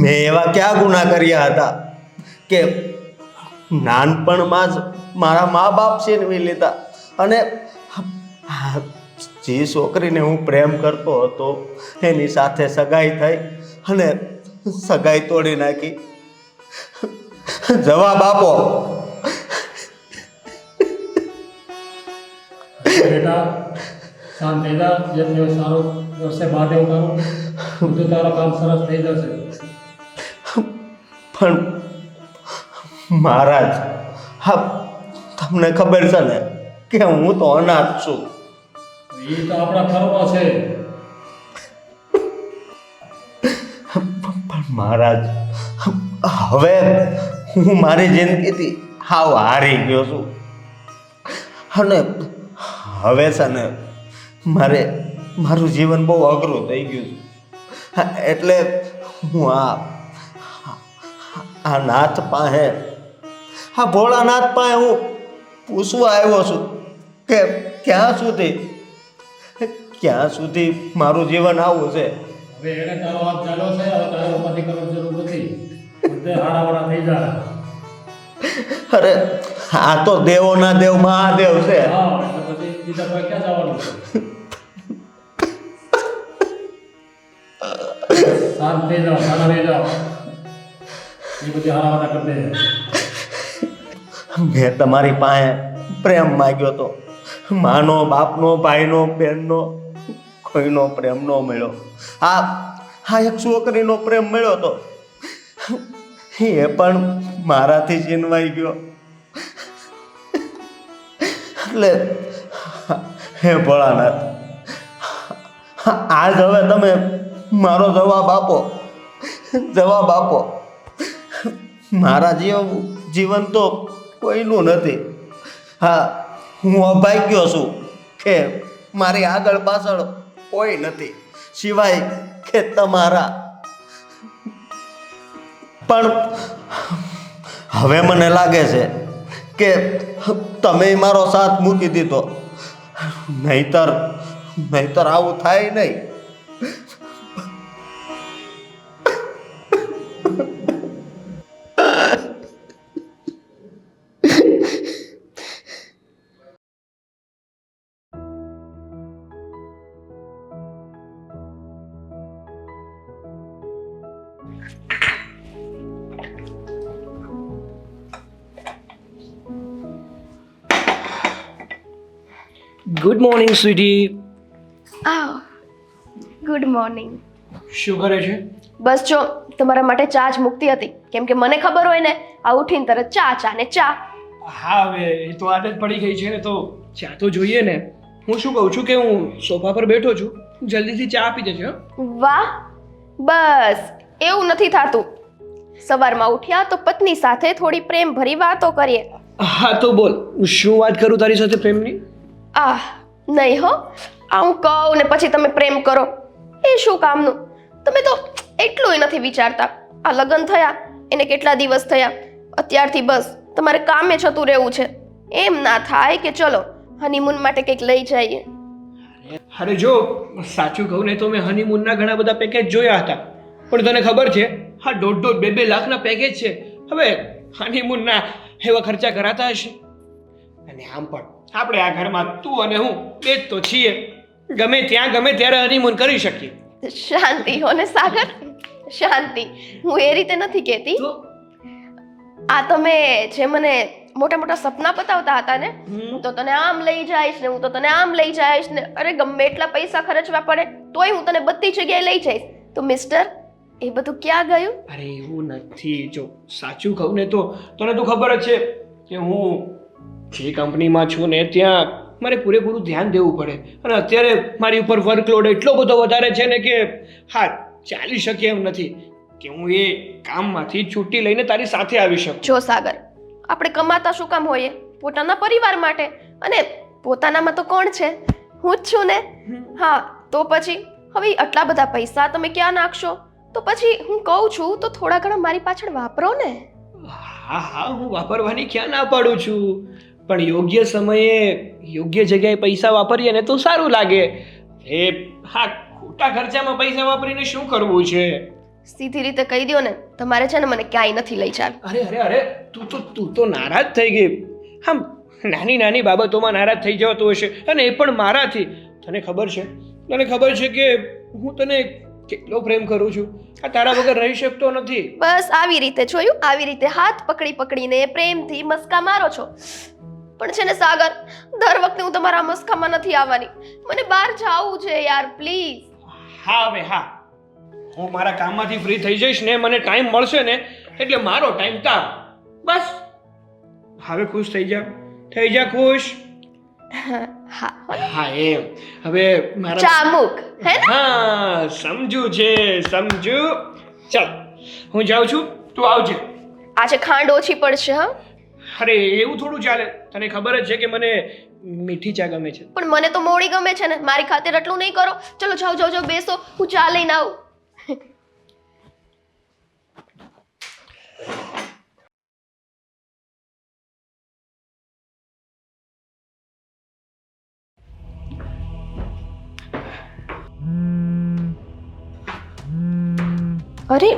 [SPEAKER 4] મેં એવા ક્યાં ગુના કર્યા હતા કે નાનપણમાં જ મારા મા બાપ છીનવી લીધા અને જે છોકરીને હું પ્રેમ કરતો હતો એની સાથે સગાઈ થઈ અને સગાઈ તોડી નાખી. જવાબ આપો.
[SPEAKER 6] બેટા શાંત થઈ જા. જેમ જેવો સારો વ્યવસાય મહાદેવ કરો બધું તારું કામ સરસ થઈ જશે.
[SPEAKER 4] પણ મહારાજ, હા તમને ખબર છે ને કે હું તો અનાથ છું.
[SPEAKER 6] એ તો આપણા કર્મ છે.
[SPEAKER 4] પણ મહારાજ, હવે હું મારી જિંદગીથી હાવ હારી ગયો છું અને હવે છે ને મારું જીવન બહુ અઘરું થઈ ગયું છે. એટલે હું આ નાથ પાસે, આ ભોળાનાથ પાસે હું પૂછવા આવ્યો છું કે ક્યાં સુધી મારું જીવન આવું છે.
[SPEAKER 6] હવે એને તારો હાથ ચાલ્યો છે. હવે તારે ઉપાધિ કરવાની જરૂર નથી. બધે હારાવાળા થઈ જાય.
[SPEAKER 4] અરે આ તો દેવોના દેવ મહાદેવ છે.
[SPEAKER 6] હા, એટલે પછી બીજા કોઈ ક્યાં જવાનું છે? શાંત થઈ જાઓ, શાંત થઈ જાઓ. એ બધી હારાવાળા કરી દે.
[SPEAKER 4] મેં તમારી પાસે પ્રેમ માંગ્યો તો, માનો, બાપનો, ભાઈનો, બહેનનો, કોઈનો પ્રેમ ન મળ્યો. આ એક છોકરીનો પ્રેમ મળ્યો તો એ પણ મારાથી છીનવાઈ ગયો. હે ભોળાનાથ, આજ હવે તમે મારો જવાબ આપો, જવાબ આપો. મારા જીવન તો કોઈનું નથી. હા, હું અભાગ્યો છું કે મારી આગળ પાછળ કોઈ નથી સિવાય કે તમારા. પણ હવે મને લાગે છે કે તમે મારો સાથ મૂકી દીધો, નહીતર આવું થાય નહીં.
[SPEAKER 5] Good morning sweetie.
[SPEAKER 1] આવ ગુડ મોર્નિંગ.
[SPEAKER 5] શું કરે છે?
[SPEAKER 1] બસ જો તમારા માટે ચા જ મૂકતી હતી, કેમ કે મને ખબર હોય ને આ ઉઠીને તરત ચા ચા ને ચા.
[SPEAKER 5] હા, હવે એ તો આદત પડી ગઈ છે ને, તો ચા તો જોઈએ ને. હું શું કહું છું કે હું સોફા પર બેઠો છું, જલ્દીથી ચા આપી દેજો.
[SPEAKER 1] વાહ, બસ એવું નથી થાતું. સવારમાં ઉઠ્યા તો પત્ની સાથે થોડી પ્રેમ ભરી વાતો કરીએ.
[SPEAKER 5] હા તો બોલ, શું વાત કરું તારી સાથે પ્રેમની?
[SPEAKER 1] નહીં હો, આ હું કહું ને પછી તમે પ્રેમ કરો એ શું કામનું? તમે તો એટલું નથી વિચારતા. આ લગ્ન થયા એને કેટલા દિવસ થયા, અત્યારથી બસ તમારે કામે જતું રહેવું છે. એમ ના થાય કે ચલો હનીમૂન માટે કંઈક લઈ જઈએ.
[SPEAKER 5] અરે જો સાચું કહું ને તો મેં હનીમૂનના ઘણા બધા પેકેજ જોયા હતા, પણ તને ખબર છે હા 1.5-2 લાખના પેકેજ છે. હવે હનીમૂનના એવા ખર્ચા કરાતા હશે. અને આમ પણ આપણે આ ઘરમાં તું અને હું બે જ તો છીએ, ગમે ત્યાં ગમે ત્યારે હનીમૂન કરી શકીએ.
[SPEAKER 1] શાંતિ હો ને સાગર, શાંતિ. હું એ રીતે નથી કહેતી.
[SPEAKER 5] તો
[SPEAKER 1] આ તમે જે મને મોટા મોટા સપના બતાવતા હતા ને, હું તો તને આમ લઈ જઈશ ને, હું તો તને આમ લઈ જઈશ ને, અરે ગમે એટલા પૈસા ખર્ચવા પડે તોય હું તને બધી જગ્યાએ લઈ જઈશ. તો મિસ્ટર, એ બધું ક્યાં ગયું?
[SPEAKER 5] અરે એવું નથી. જો સાચું કહું ને તો તને તો ખબર જ છે કે હું જે કંપનીમાં છું ને ત્યાં મારે પૂરેપૂરું ધ્યાન દેવું પડે, અને અત્યારે મારી ઉપર વર્કલોડ એટલો બધો વધારે છે ને કે હા ચાલી શકે એમ નથી કે હું એ કામમાંથી છુટ્ટી લઈને તારી સાથે આવી શકું.
[SPEAKER 1] જો સાગર, આપણે કમાતા શું કામ હોઈએ? પોતાના પરિવાર માટે. અને પોતાનામાં તો કોણ છે? હું જ છું ને. હા તો પછી હવે આટલા બધા પૈસા તમે ક્યાં નાખશો? તો પછી હું કહું છું તો થોડા ઘણા મારી પાછળ વાપરો ને.
[SPEAKER 5] હા હા, હું વાપરવાની ક્યાં ના પાડું છું, પણ યોગ્ય સમયે યોગ્ય જગ્યાએ પૈસા વાપરીએ ને તો સારું લાગે. એ હા, ખોટા ખર્ચામાં પૈસા વાપરીને શું કરવું છે?
[SPEAKER 1] સીધી રીતે કહી દો ને, તમારે છે ને મને ક્યાંય નથી લઈ ચાલ.
[SPEAKER 5] અરે અરે અરે, તું તો નારાજ થઈ ગઈ. આમ નાની નાની બાબતોમાં નારાજ થઈ જતો હશે, અને એ પણ મારાથી. તને ખબર છે કે હું તને કેટલો પ્રેમ કરું છું. આ તારા વગર રહી શકતો નથી.
[SPEAKER 1] બસ આવી રીતે જોયું, આવી રીતે હાથ પકડીને પ્રેમથી મસ્કા મારો છો. પણ છે ને સાગર, દર વખતે હું તમારા મસ્કામાં નથી આવવાની. મને બહાર જવું છે યાર, પ્લીઝ.
[SPEAKER 5] હા હવે હા, હું મારા કામમાંથી ફ્રી થઈ જઈશ ને, મને ટાઈમ મળશે ને એટલે મારો ટાઈમ તારો. બસ હવે ખુશ થઈ જા ખુશ.
[SPEAKER 1] હા
[SPEAKER 5] હા એમ. હવે મારા
[SPEAKER 1] ચા મૂક, હે ને?
[SPEAKER 5] હા સમજુ. ચાલ હું જાઉં છું, તું આવજે.
[SPEAKER 1] આજે ખાંડ ઓછી પડશે. હા,
[SPEAKER 5] અરે એવું થોડું ચાલે, તને ખબર જ છે કે મને મીઠી ચા ગમે છે.
[SPEAKER 1] પણ મને તો મોડી ગમે છે ને. મારી ખાતર એટલું નહીં કરો. ચલો જાઓ બેસો, હું ચા લઈને આવું. અરે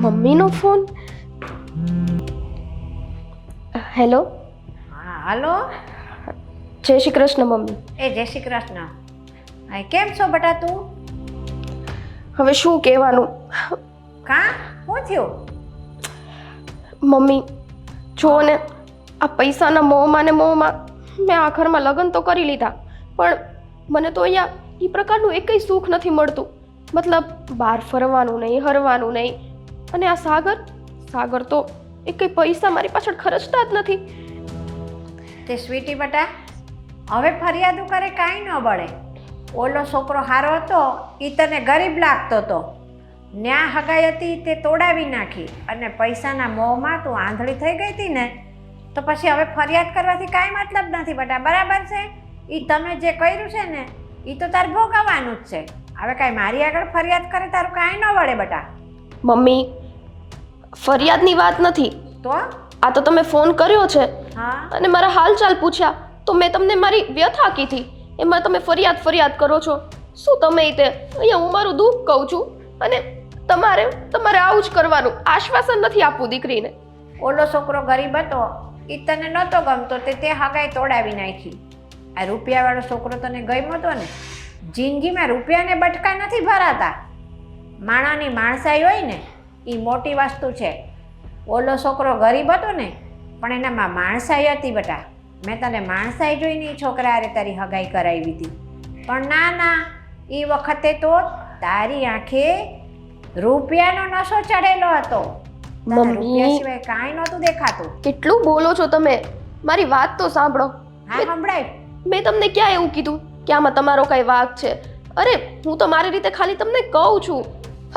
[SPEAKER 1] મમ્મીનો ફોન. હેલો.
[SPEAKER 2] હા હાલો.
[SPEAKER 1] જય શ્રી કૃષ્ણ મમ્મી.
[SPEAKER 2] એ જય શ્રી કૃષ્ણ. હા કેમ છો બેટા તું?
[SPEAKER 1] હવે શું કહેવાનું?
[SPEAKER 2] કા શું થયું?
[SPEAKER 1] મમ્મી જો ને, આ પૈસાના મોહમાં મેં આ ઘરમાં લગ્ન તો કરી લીધા, પણ મને તો અહીંયા એ પ્રકારનું એકય સુખ નથી મળતું. મતલબ બહાર ફરવાનું નહીં, હરવાનું નહીં. અને આ સાગર તો એકય પૈસા મારી પાછળ ખર્ચતા જ નથી.
[SPEAKER 2] તે સ્વીટી બેટા, હવે ફરિયાદો કરે કાંઈ ન બળે. ઓલો છોકરો સારો હતો એ તને ગરીબ લાગતો હતો. ન્યા હગાઈ હતી તે તોડાવી નાખી અને પૈસાના મોહમાં તું આંધળી થઈ ગઈ હતી ને, તો પછી હવે ફરિયાદ કરવાથી કાંઈ મતલબ નથી બેટા. બરાબર છે? એ તમે જે કર્યું છે ને એ તો તારે ભોગવવાનું જ છે. હવે કાંઈ મારી આગળ ફરિયાદ કરે તારું કાંઈ ન વળે બેટા.
[SPEAKER 1] મમ્મી, ફરિયાદની વાત નથી.
[SPEAKER 2] તો
[SPEAKER 1] આ તો તમે ફોન કર્યો છે
[SPEAKER 2] હા,
[SPEAKER 1] અને મારા હાલચાલ પૂછ્યા તો મેં તમને મારી વ્યથા કીધી. એમાં તમે ફરિયાદ કરો છો. શું તમે તે અહીંયા હું મારું દુઃખ કહું છું અને તમારે આવું જ કરવાનું. આશ્વાસન નથી આપવું દીકરીને.
[SPEAKER 2] ઓલો છોકરો ગરીબ હતો એ તને નહોતો ગમતો તે હગાઈ તોડાવી નાખી. આ રૂપિયાવાળો છોકરો તને ગમ્યો હતો ને? જિંદગીમાં રૂપિયાને બટકા નથી ભરાતા. માણાની માણસાઈ હોય ને એ મોટી વસ્તુ છે. ઓલો છોકરો ગરીબ હતો ને પણ એનામાં માણસાઈ હતી બેટા. મેં તને માણસાઈ જોઈને એ છોકરા હારે તારી હગાઈ કરાવી હતી. પણ ના, એ વખતે તો તારી આંખે રૂપિયાનો નશો ચડેલો હતો. તને
[SPEAKER 1] મમ્મી.
[SPEAKER 2] રૂપિયા સિવાય કાંઈ નહોતું દેખાતું.
[SPEAKER 1] કેટલું બોલો છો તમે? મારી વાત તો સાંભળો.
[SPEAKER 2] હા, સંભળાય.
[SPEAKER 1] મેં તમને ક્યાં એવું કીધું કે આમાં તમારો કઈ વાંક છે? અરે હું તો મારી રીતે ખાલી તમને કહું છું.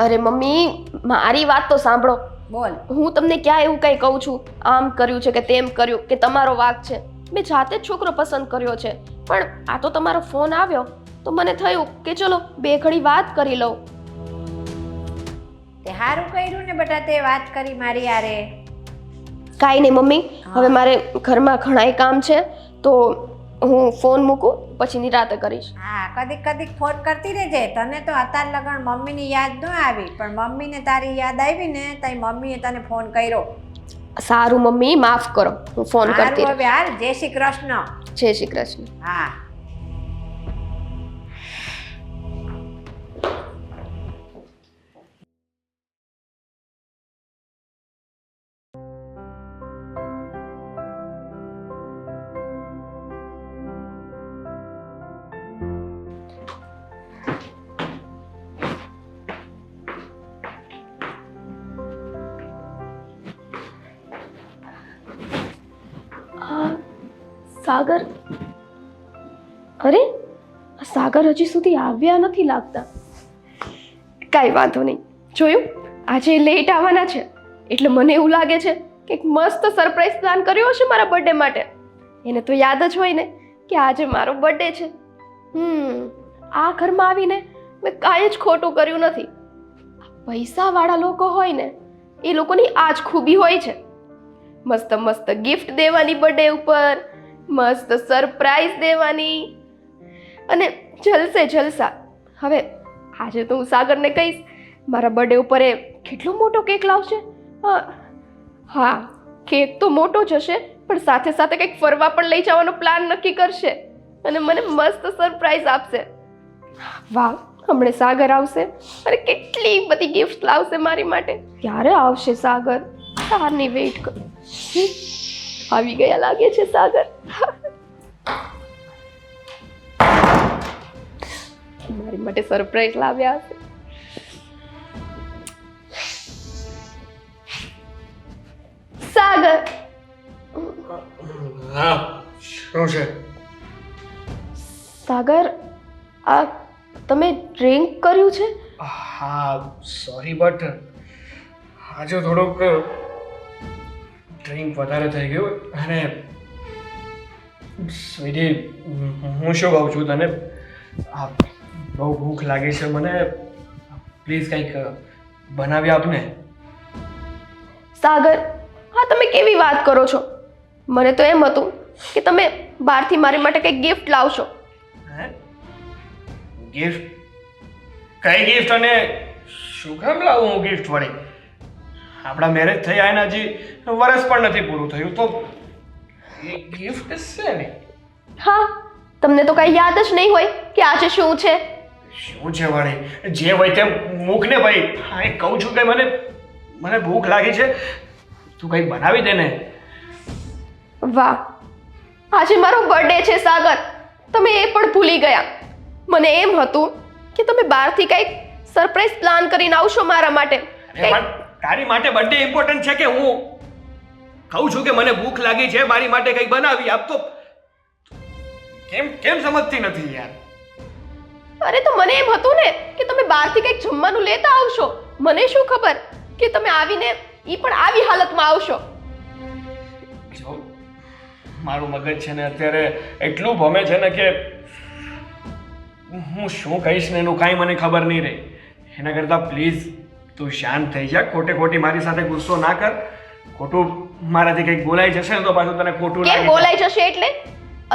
[SPEAKER 1] અરે મમ્મી, મારી વાત તો સાંભળો.
[SPEAKER 2] બોલ.
[SPEAKER 1] હું તમને ક્યાં એવું કંઈ કહું છું આમ કર્યું છે કે તેમ કર્યું કે તમારો વાંક છે? મેં જાતે જ છોકરો પસંદ કર્યો છે. પણ આ તો તમારો ફોન આવ્યો તો મને થયું કે ચલો બે ઘડી વાત કરી લઉં.
[SPEAKER 2] તે સારું કર્યું ને બેટા તે વાત કરી મારી યારે.
[SPEAKER 1] કાંઈ નહીં મમ્મી, હવે મારે ઘરમાં ઘણાય કામ છે તો હું ફોન મૂકું પછી નિરાતે કરીશ.
[SPEAKER 2] હા, કદીક ફોન કરતી રહેજે. તને તો અત્યાર લગન મમ્મીની યાદ ન આવી પણ મમ્મીને તારી યાદ આવી ને તારી મમ્મીએ તને ફોન કર્યો.
[SPEAKER 1] સારું મમ્મી, માફ કરો, હું ફોન કરતી
[SPEAKER 2] સારું,
[SPEAKER 1] રહીશ.
[SPEAKER 2] હવે હાલ. જય શ્રી કૃષ્ણ.
[SPEAKER 1] જય શ્રી કૃષ્ણ.
[SPEAKER 2] હા.
[SPEAKER 1] સાગર, અરે સાગર હજી સુધી આવ્યા નથી લાગતા. કાંઈ વાંધો નહીં. જોયું, આજે લેટ આવવાના છે એટલે મને એવું લાગે છે કે એક મસ્ત સરપ્રાઈઝ પ્લાન કર્યો હશે મારા બર્થડે માટે. એને તો યાદ જ હોય ને કે આજે મારો બર્થડે છે. આ ઘરમાં આવીને મેં કાંઈ જ ખોટું કર્યું નથી. પૈસાવાળા લોકો હોય ને એ લોકોની આ જ ખૂબી હોય છે. મસ્ત મસ્ત ગિફ્ટ દેવાની બર્થડે ઉપર, મસ્ત સરપ્રાઈઝ દેવાની અને જલસા. હવે આજે તો હું સાગરને કહીશ મારા બર્થડે ઉપર એ કેટલો મોટો કેક લાવશે. હા, કેક તો મોટો જ હશે પણ સાથે સાથે કંઈક ફરવા પણ લઈ જવાનો પ્લાન નક્કી કરશે અને મને મસ્ત સરપ્રાઈઝ આપશે. વાહ, હમણાં સાગર આવશે અને કેટલી બધી ગિફ્ટ લાવશે મારી માટે. ક્યારે આવશે સાગર? કારની વેઇટ કરું. આવી ગયા લાગે છે સાગર. મારી માટે સરપ્રાઈઝ લાવ્યા હશે. સાગર,
[SPEAKER 5] હા, શું છે?
[SPEAKER 1] સાગર, આ તમે ડ્રિંક કર્યું છે?
[SPEAKER 5] હા, સોરી બટ આજે થોડોક ડ્રિંક વધારે થઈ ગયું અને સ્વીટી, હું શું કહું છું તને, બહુ ભૂખ લાગી છે મને. પ્લીઝ કંઈક બનાવી આપને.
[SPEAKER 1] સાગર, હા તમે કેવી વાત કરો છો? મને તો એમ હતું કે તમે બહારથી મારી માટે કંઈક ગિફ્ટ લાવશો.
[SPEAKER 5] હે? ગિફ્ટ? કઈ ગિફ્ટ અને શું કામ લાવું હું ગિફ્ટ વળી? આપણા મેરેજ થયા એના હજી વર્ષ પણ નથી પૂરું થયું તો એ ગિફ્ટ છે ને?
[SPEAKER 1] હા, તમને તો કાંઈ યાદ જ નહીં હોય કે આજે શું છે.
[SPEAKER 5] શું છે વળી? જે હોય તેમ મૂક ને ભાઈ. હા, એ કહું છું કે મને ભૂખ લાગી છે, તું કંઈક બનાવી દે ને.
[SPEAKER 1] વાહ, આજે મારો બર્થડે છે સાગર, તમે એ પણ ભૂલી ગયા. મને એમ હતું કે તમે બહારથી કંઈક સરપ્રાઈઝ પ્લાન કરીને આવશો મારા માટે.
[SPEAKER 5] પણ તારી માટે બર્થડે ઇમ્પોર્ટન્ટ છે કે હું કહું છું કે મને ભૂખ લાગી છે, મારી માટે કંઈક બનાવી આપ તો કેમ સમજતી નથી યાર?
[SPEAKER 1] અરે તો મને એમ હતું ને કે તમે બહારથી કંઈક જમવાનું લેતા આવશો. મને શું ખબર કે તમે આવીને ઈ પણ આવી હાલતમાં આવશો.
[SPEAKER 5] જો મારું મગજ છે ને અત્યારે એટલું ભમે છે ને કે હું શું કહીશ ને એનું કાંઈ મને ખબર નહીં રહી. એના કરતાં પ્લીઝ તું શાંત થઈ જા. ખોટી મારી સાથે ગુસ્સો ના કર. ખોટું મારાથી કંઈક બોલાઈ જશે ને તો પાછું તને ખોટું
[SPEAKER 1] કેમ
[SPEAKER 5] લાગે.
[SPEAKER 1] બોલાઈ જશે એટલે?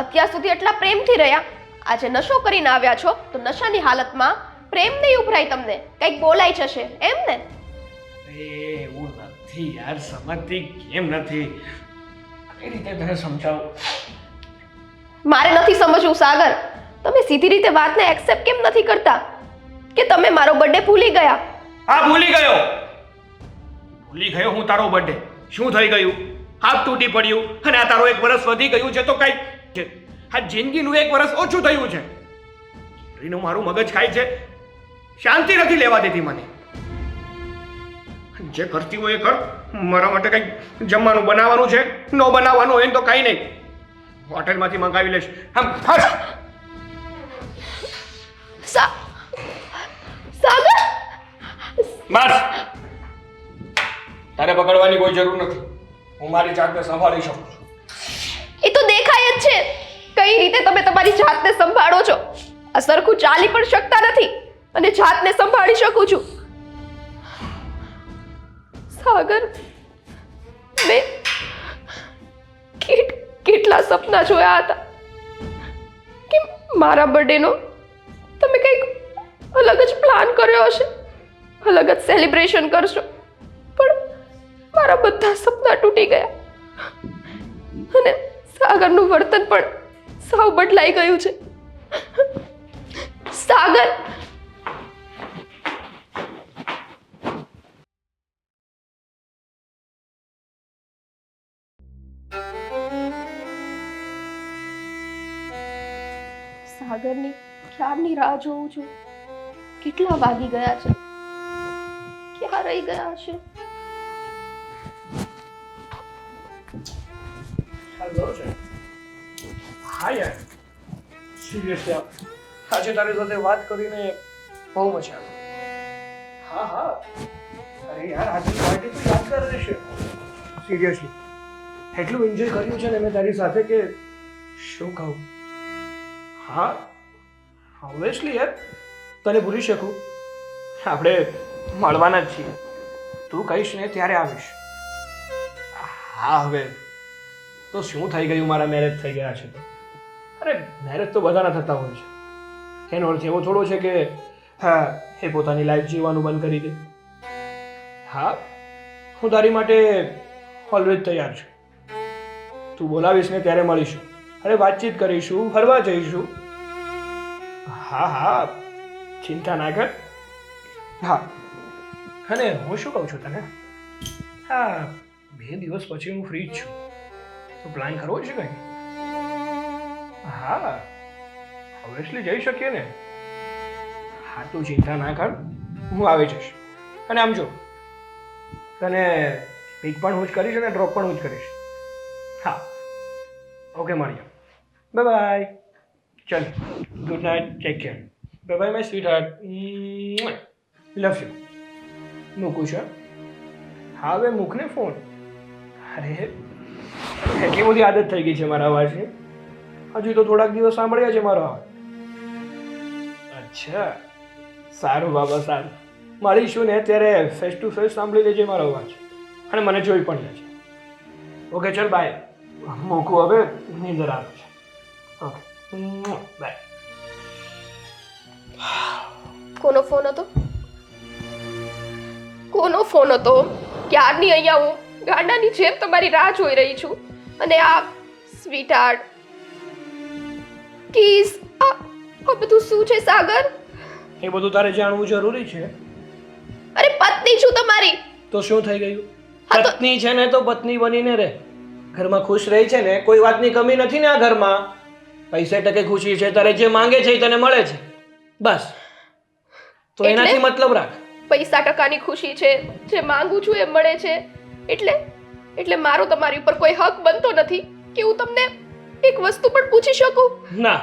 [SPEAKER 1] અત્યાર સુધી એટલા પ્રેમથી રહ્યા, આજે નશો કરીને આવ્યા છો તો નશાની હાલતમાં પ્રેમ નહીં ઉભરાય તમને, કંઈક બોલાઈ જશે એમ ને?
[SPEAKER 5] એવું નથી યાર, સમજતી કેમ નથી? કઈ રીતે તને સમજાવું?
[SPEAKER 1] મારે નથી સમજવું સાગર. તમે સીધી રીતે વાતને એક્સેપ્ટ કેમ નથી કરતા કે તમે મારો બર્થડે ભૂલી ગયા?
[SPEAKER 5] હા, ભૂલી ગયો હું તારો બર્થડે. શું થઈ ગયું? હાથ તૂટી પડ્યું અને આ તારો 1 વર્ષ વધી ગયું છે તો કઈ છે? આ જિંદગીનું 1 વર્ષ ઓછું થયું છે. રીનું મારું મગજ ખાય છે, શાંતિ નથી લેવા દેતી મને. જે કરતી હોય એ કર. મારા માટે કંઈક જમવાનું બનાવવાનું છે, ન બનાવવાનું હોય ને તો કઈ નહીં, હોટેલમાંથી મંગાવી લઈશ. આમ ફસ.
[SPEAKER 1] સાગર,
[SPEAKER 5] બસ, તારે પકડવાની કોઈ જરૂર નથી. હું મારી જાતને સંભાળી શકું છું.
[SPEAKER 1] એ તો દેખાય જ છે કઈ રીતે તમે તમારી જાતને સંભાળો છો. આ સરખું ચાલી પણ શકતા નથી અને જાતને સંભાળી શકું છું. સાગર, મેં કેટલા સપના જોયા હતા કે મારા બર્થડેનો તમે કંઈક અલગ જ પ્લાન કર્યો હશે, અલગ જ સેલિબ્રેશન કરશો, પણ મારા બધા સપના તૂટી ગયા અને સાગરનું વર્તન પણ સાવ બદલાઈ ગયું છે. સાગર, સાગરની ક્યારની રાહ જોઉં છું. કેટલા વાગી ગયા છે? ક્યાં રહી ગયા છે?
[SPEAKER 5] હા યાર, સિરિયસલી આજે તારી સાથે વાત કરીને બહુ મજા આવી. હા, અરે યાર, આજની પાર્ટી તો યાદગાર રહેશે. સિરિયસલી એટલું એન્જોય કર્યું છે ને મેં તારી સાથે કે શું કહું. હા, ઓબ્વિયસલી યાર, તને ભૂલી શકું? આપણે મળવાના જ છીએ. તું કહીશ ને ત્યારે આવીશ. હા, હવે તો શું થઈ ગયું? મારા મેરેજ થઈ ગયા છે તો? અરે મેરેજ તો બધાના થતા હોય છે. એનો અર્થ એવો થોડો છે કે હા એ પોતાની લાઈફ જીવવાનું બંધ કરી દે. હા, હું તારી માટે ઓલવેઝ તૈયાર છું. તું બોલાવીશ ને ત્યારે મળીશું. અરે વાતચીત કરીશું, ફરવા જઈશું. હા, ચિંતા ના કર. હા, અને હું શું કહું છું તને? હા, 2 દિવસ પછી હું ફ્રી જ છું. તો પ્લાન કરવો છે કંઈ? હા, ઓબ્વિયસલી જઈ શકીએ ને. હા, તું ચિંતા ના કર, હું આવી જઈશ. અને આમ જો, તને પિક પણ હું જ કરીશ અને ડ્રોપ પણ હું જ કરીશ. હા, ઓકે, મળીએ. Bye bye. ચાલ, good night, take care. Bye bye my sweet heart. Love you. મૂકું છું. હા, હવે મૂકને ફોન. અરે એટલી બધી આદત થઈ ગઈ છે મારા અવાજની. હજુ તો થોડાક દિવસ સાંભળ્યા છે મારો અવાજ. અચ્છા, સારું બાબા, સારું. મળીશું ને ત્યારે ફેસ ટુ ફેસ સાંભળી લેજે મારો અવાજ અને મને જોઈ પણ લેજે. ઓકે, ચલ બાય. મૂકું હવે, નીંદર આવે છે. Okay, by.
[SPEAKER 1] કોનો ફોન હતો? કોનો ફોન હતો? ક્યારની અહીંયા હું ગાંડાની જેમ તમારી રાહ જોઈ રહી છું અને આ સ્વીટ હાર્ટ, કિસ, આ બધું શું છે સાગર?
[SPEAKER 5] એ બધું તારે જાણવું જરૂરી છે.
[SPEAKER 1] અરે પત્ની છું તમારી.
[SPEAKER 5] તો શું થઈ ગયું?
[SPEAKER 1] હા તો-
[SPEAKER 5] પત્ની છે ને તો પત્ની બનીને રહે. ઘરમાં ખુશ રહી છે ને, કોઈ વાતની કમી નથી ને આ ઘરમાં. પૈસે ટકે ખુશી છે, તારે જે માંગે છે એ તને મળે છે, બસ. તો
[SPEAKER 1] એટલે?
[SPEAKER 5] એનાથી મતલબ રાખ.
[SPEAKER 1] પૈસા ટકાની ખુશી છે, જે માંગુ છું એ મળે છે, એટલે મારો તમારી ઉપર કોઈ હક બનતો નથી કે હું તમને એક વસ્તુ પણ પૂછી શકું?
[SPEAKER 5] ના,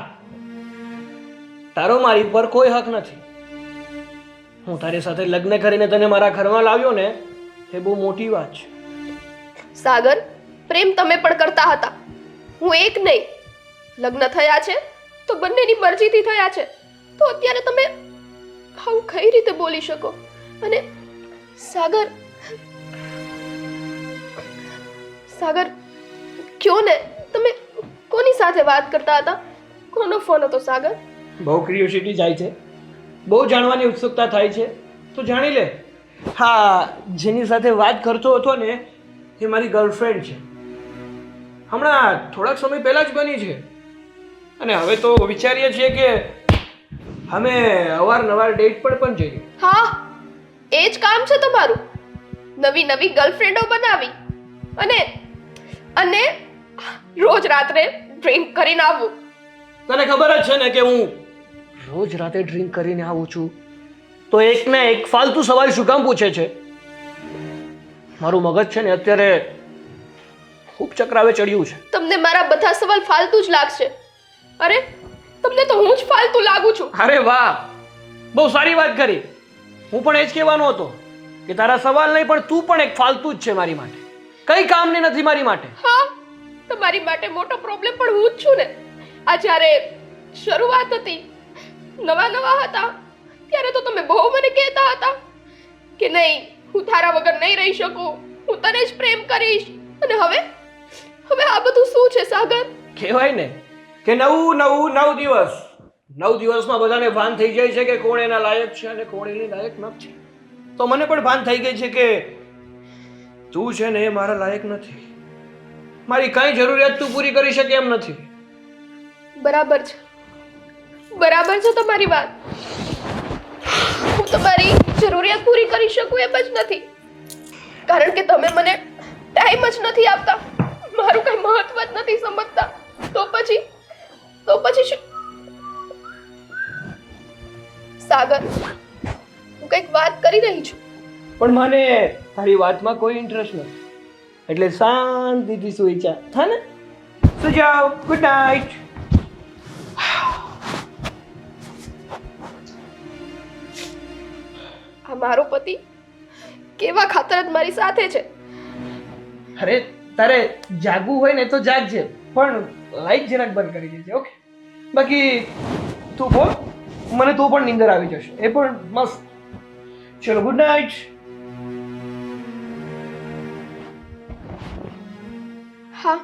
[SPEAKER 5] તારો મારી પર કોઈ હક નથી. હું તારી સાથે લગ્ન કરીને તને મારા ઘરમાં લાવ્યો ને, એ બહુ મોટી વાત છે.
[SPEAKER 1] સાગર, પ્રેમ તમે પણ કરતા હતા, હું એક નહીં. લગ્ન થયા છે તો બંનેની મરજીથી થયા છે, તો અત્યારે તમે આવું કઈ રીતે બોલી શકો? અને સાગર, સાગર, કયો ને, તમે કોની સાથે વાત કરતા હતા? કોનો ફોન હતો સાગર?
[SPEAKER 5] બહુ ક્યુરિયોસિટી જાય છે, બહુ જાણવાની ઉત્સુકતા થાય છે, તો જાણી લે. હા, જેની સાથે વાત કરતો હતો ને, એ મારી ગર્લફ્રેન્ડ છે. હમણાં થોડાક સમય પહેલા જ બની છે. અને હવે તો વિચારીએ છીએ કે અમે અવારનવાર ડેટ પર પણ જઈએ.
[SPEAKER 1] હા, એ જ કામ છે તમારું. નવી નવી ગર્લફ્રેન્ડો બનાવી અને અને રોજ રાત્રે ડ્રિંક કરીને આવવું.
[SPEAKER 5] તને ખબર જ છે ને કે હું રોજ રાતે ડ્રિંક કરીને આવું છું, તો એક ને એક ફાલતુ સવાલ શું કામ પૂછે છે? મારું મગજ છે ને અત્યારે ખૂબ ચક્રાવે ચડ્યું છે.
[SPEAKER 1] તમને મારા બધા સવાલ ફાલતુ જ લાગશે. અરે, તમને તો હું જ ફાલતુ લાગુ છું.
[SPEAKER 5] અરે વાહ, બહુ સારી વાત કરી. હું પણ એ જ કહેવાનો હતો કે તારા સવાલ નહીં, પણ તું પણ એક ફાલતુ જ છે મારી માટે. કઈ કામની નથી મારી માટે.
[SPEAKER 1] હા, તમારી માટે મોટો પ્રોબ્લેમ પણ હું જ છું ને. આ જ્યારે શરૂઆત હતી, નવા નવા હતા, ત્યારે તો તમે બહુ મને કહેતા હતા કે નહીં, હું તારા વગર નહીં રહી શકું, હું તને જ પ્રેમ કરીશ. અને હવે હવે આ બધું શું છે સાગર?
[SPEAKER 5] કહેવાય ને કે નવું નવું 9 દિવસ. 9 દિવસમાં બધાને ભાન થઈ જાય છે કે કોણ એના લાયક છે અને કોણ એની લાયક નથી. તો મને પણ ભાન થઈ ગઈ છે કે તું છે ને એ મારા લાયક નથી. મારી કઈ જરૂરિયાત તું પૂરી કરી શકે એમ નથી.
[SPEAKER 1] બરાબર છે, બરાબર છે તમારી વાત. હું તમારી જરૂરિયાત પૂરી કરી શકું એમ જ નથી, કારણ કે તમે મને ટાઈમ જ નથી આપતા, મારું કઈ મહત્વ જ નથી સમજતા. તો પછી શું? સાગર, હું કંઈક વાત કરી રહી છું.
[SPEAKER 5] પણ મને તારી વાતમાં કોઈ ઇન્ટરેસ્ટ નથી, એટલે શાંતિથી સુઈ જા. હા ને? સુઈ જાઓ. Good night.
[SPEAKER 1] આ મારો પતિ કેવા ખાતર જ મારી સાથે છે.
[SPEAKER 5] અરે, તારે જાગવું હોય ને તો જાગજે, પણ લાઈટ જરાક બંધ કરી દેજે. ઓકે? બાકી તું બોલ, મને તો પણ નીંદર આવી જશે, એ પણ મસ્ત. ચલો, ગુડ નાઇટ.
[SPEAKER 1] હા,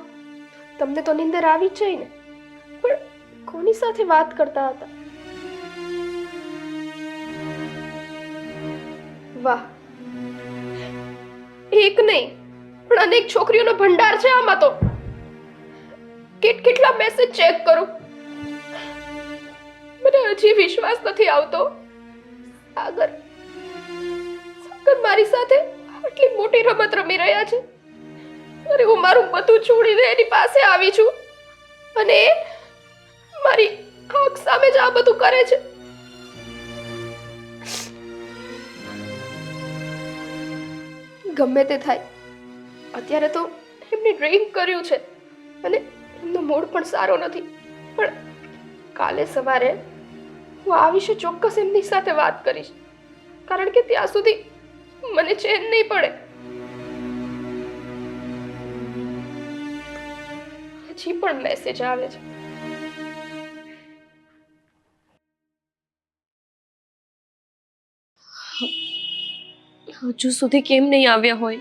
[SPEAKER 1] તમને તો નીંદર આવી જ જાય ને, પણ કોની સાથે વાત કરતા હતા? વાહ, એક નહીં પણ અનેક છોકરીઓનો ભંડાર છે આમાં તો. કેટલા મેસેજ ચેક કરું, મને હજી વિશ્વાસ નથી આવતો. સાગર મારી સાથે આટલી મોટી રમત રમી રહ્યા છે. અરે, હું મારું બધું છોડીને એની પાસે આવી છું અને એ મારી આંખ સામે જ આ બધું કરે છે. ગમે તે થાય, અત્યારે તો એમને ડ્રિંક કર્યું છે અને એમનો મૂડ પણ સારો નથી, પણ કાલે સવારે હું આ વિશે ચોક્કસ એમની સાથે વાત કરીશ, કારણ કે ત્યાં સુધી મને ચેન નહીં પડે. હજી પણ મેસેજ આવે છે. હજુ સુધી કેમ નહીં આવ્યા હોય?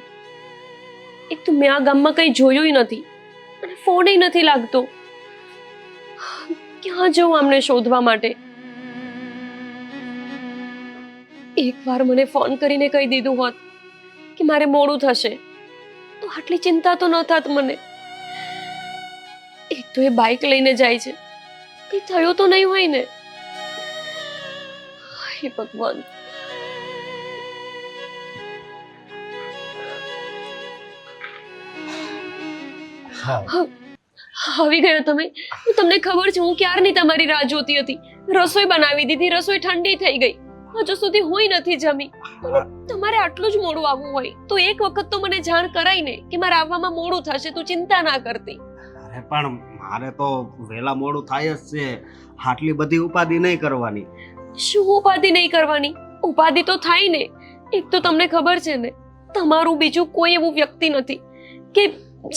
[SPEAKER 1] એક તો મેં આ ગામમાં કંઈ જોયું નથી અને ફોન નથી લાગતો. ક્યાં જવું આમને શોધવા માટે? એકવાર મને ફોન કરીને કહી દીધું હોત કે મારે મોડું થશે તો આટલી ચિંતા તો ન થાત મને. એક તો એ બાઇક લઈને જાય છે, કંઈ થયો તો નહીં હોય ને? હે ભગવાન. આવી ગયા તમે? તમને ખબર છે હું ક્યારની તમારી રાહ જોતી હતી. રસોઈ બનાવી દીધી, રસોઈ ઠંડી થઈ ગઈ, હજુ સુધી હુંય નથી જમી. તમારે આટલું જ મોડું આવવું હોય તો એક વખત તો મને જાણ કરાય ને કે મારે આવવામાં મોડું થશે, તું ચિંતા ના કરતી.
[SPEAKER 4] અરે પણ મારે તો વહેલા મોડું થાય જ છે. આટલી બધી ઉપાધિ નહીં કરવાની.
[SPEAKER 7] શું ઉપાધિ નહીં કરવાની? ઉપાધિ તો થાય ને. એક તો તમને ખબર છે ને, તમારું બીજું કોઈ એવું વ્યક્તિ નથી કે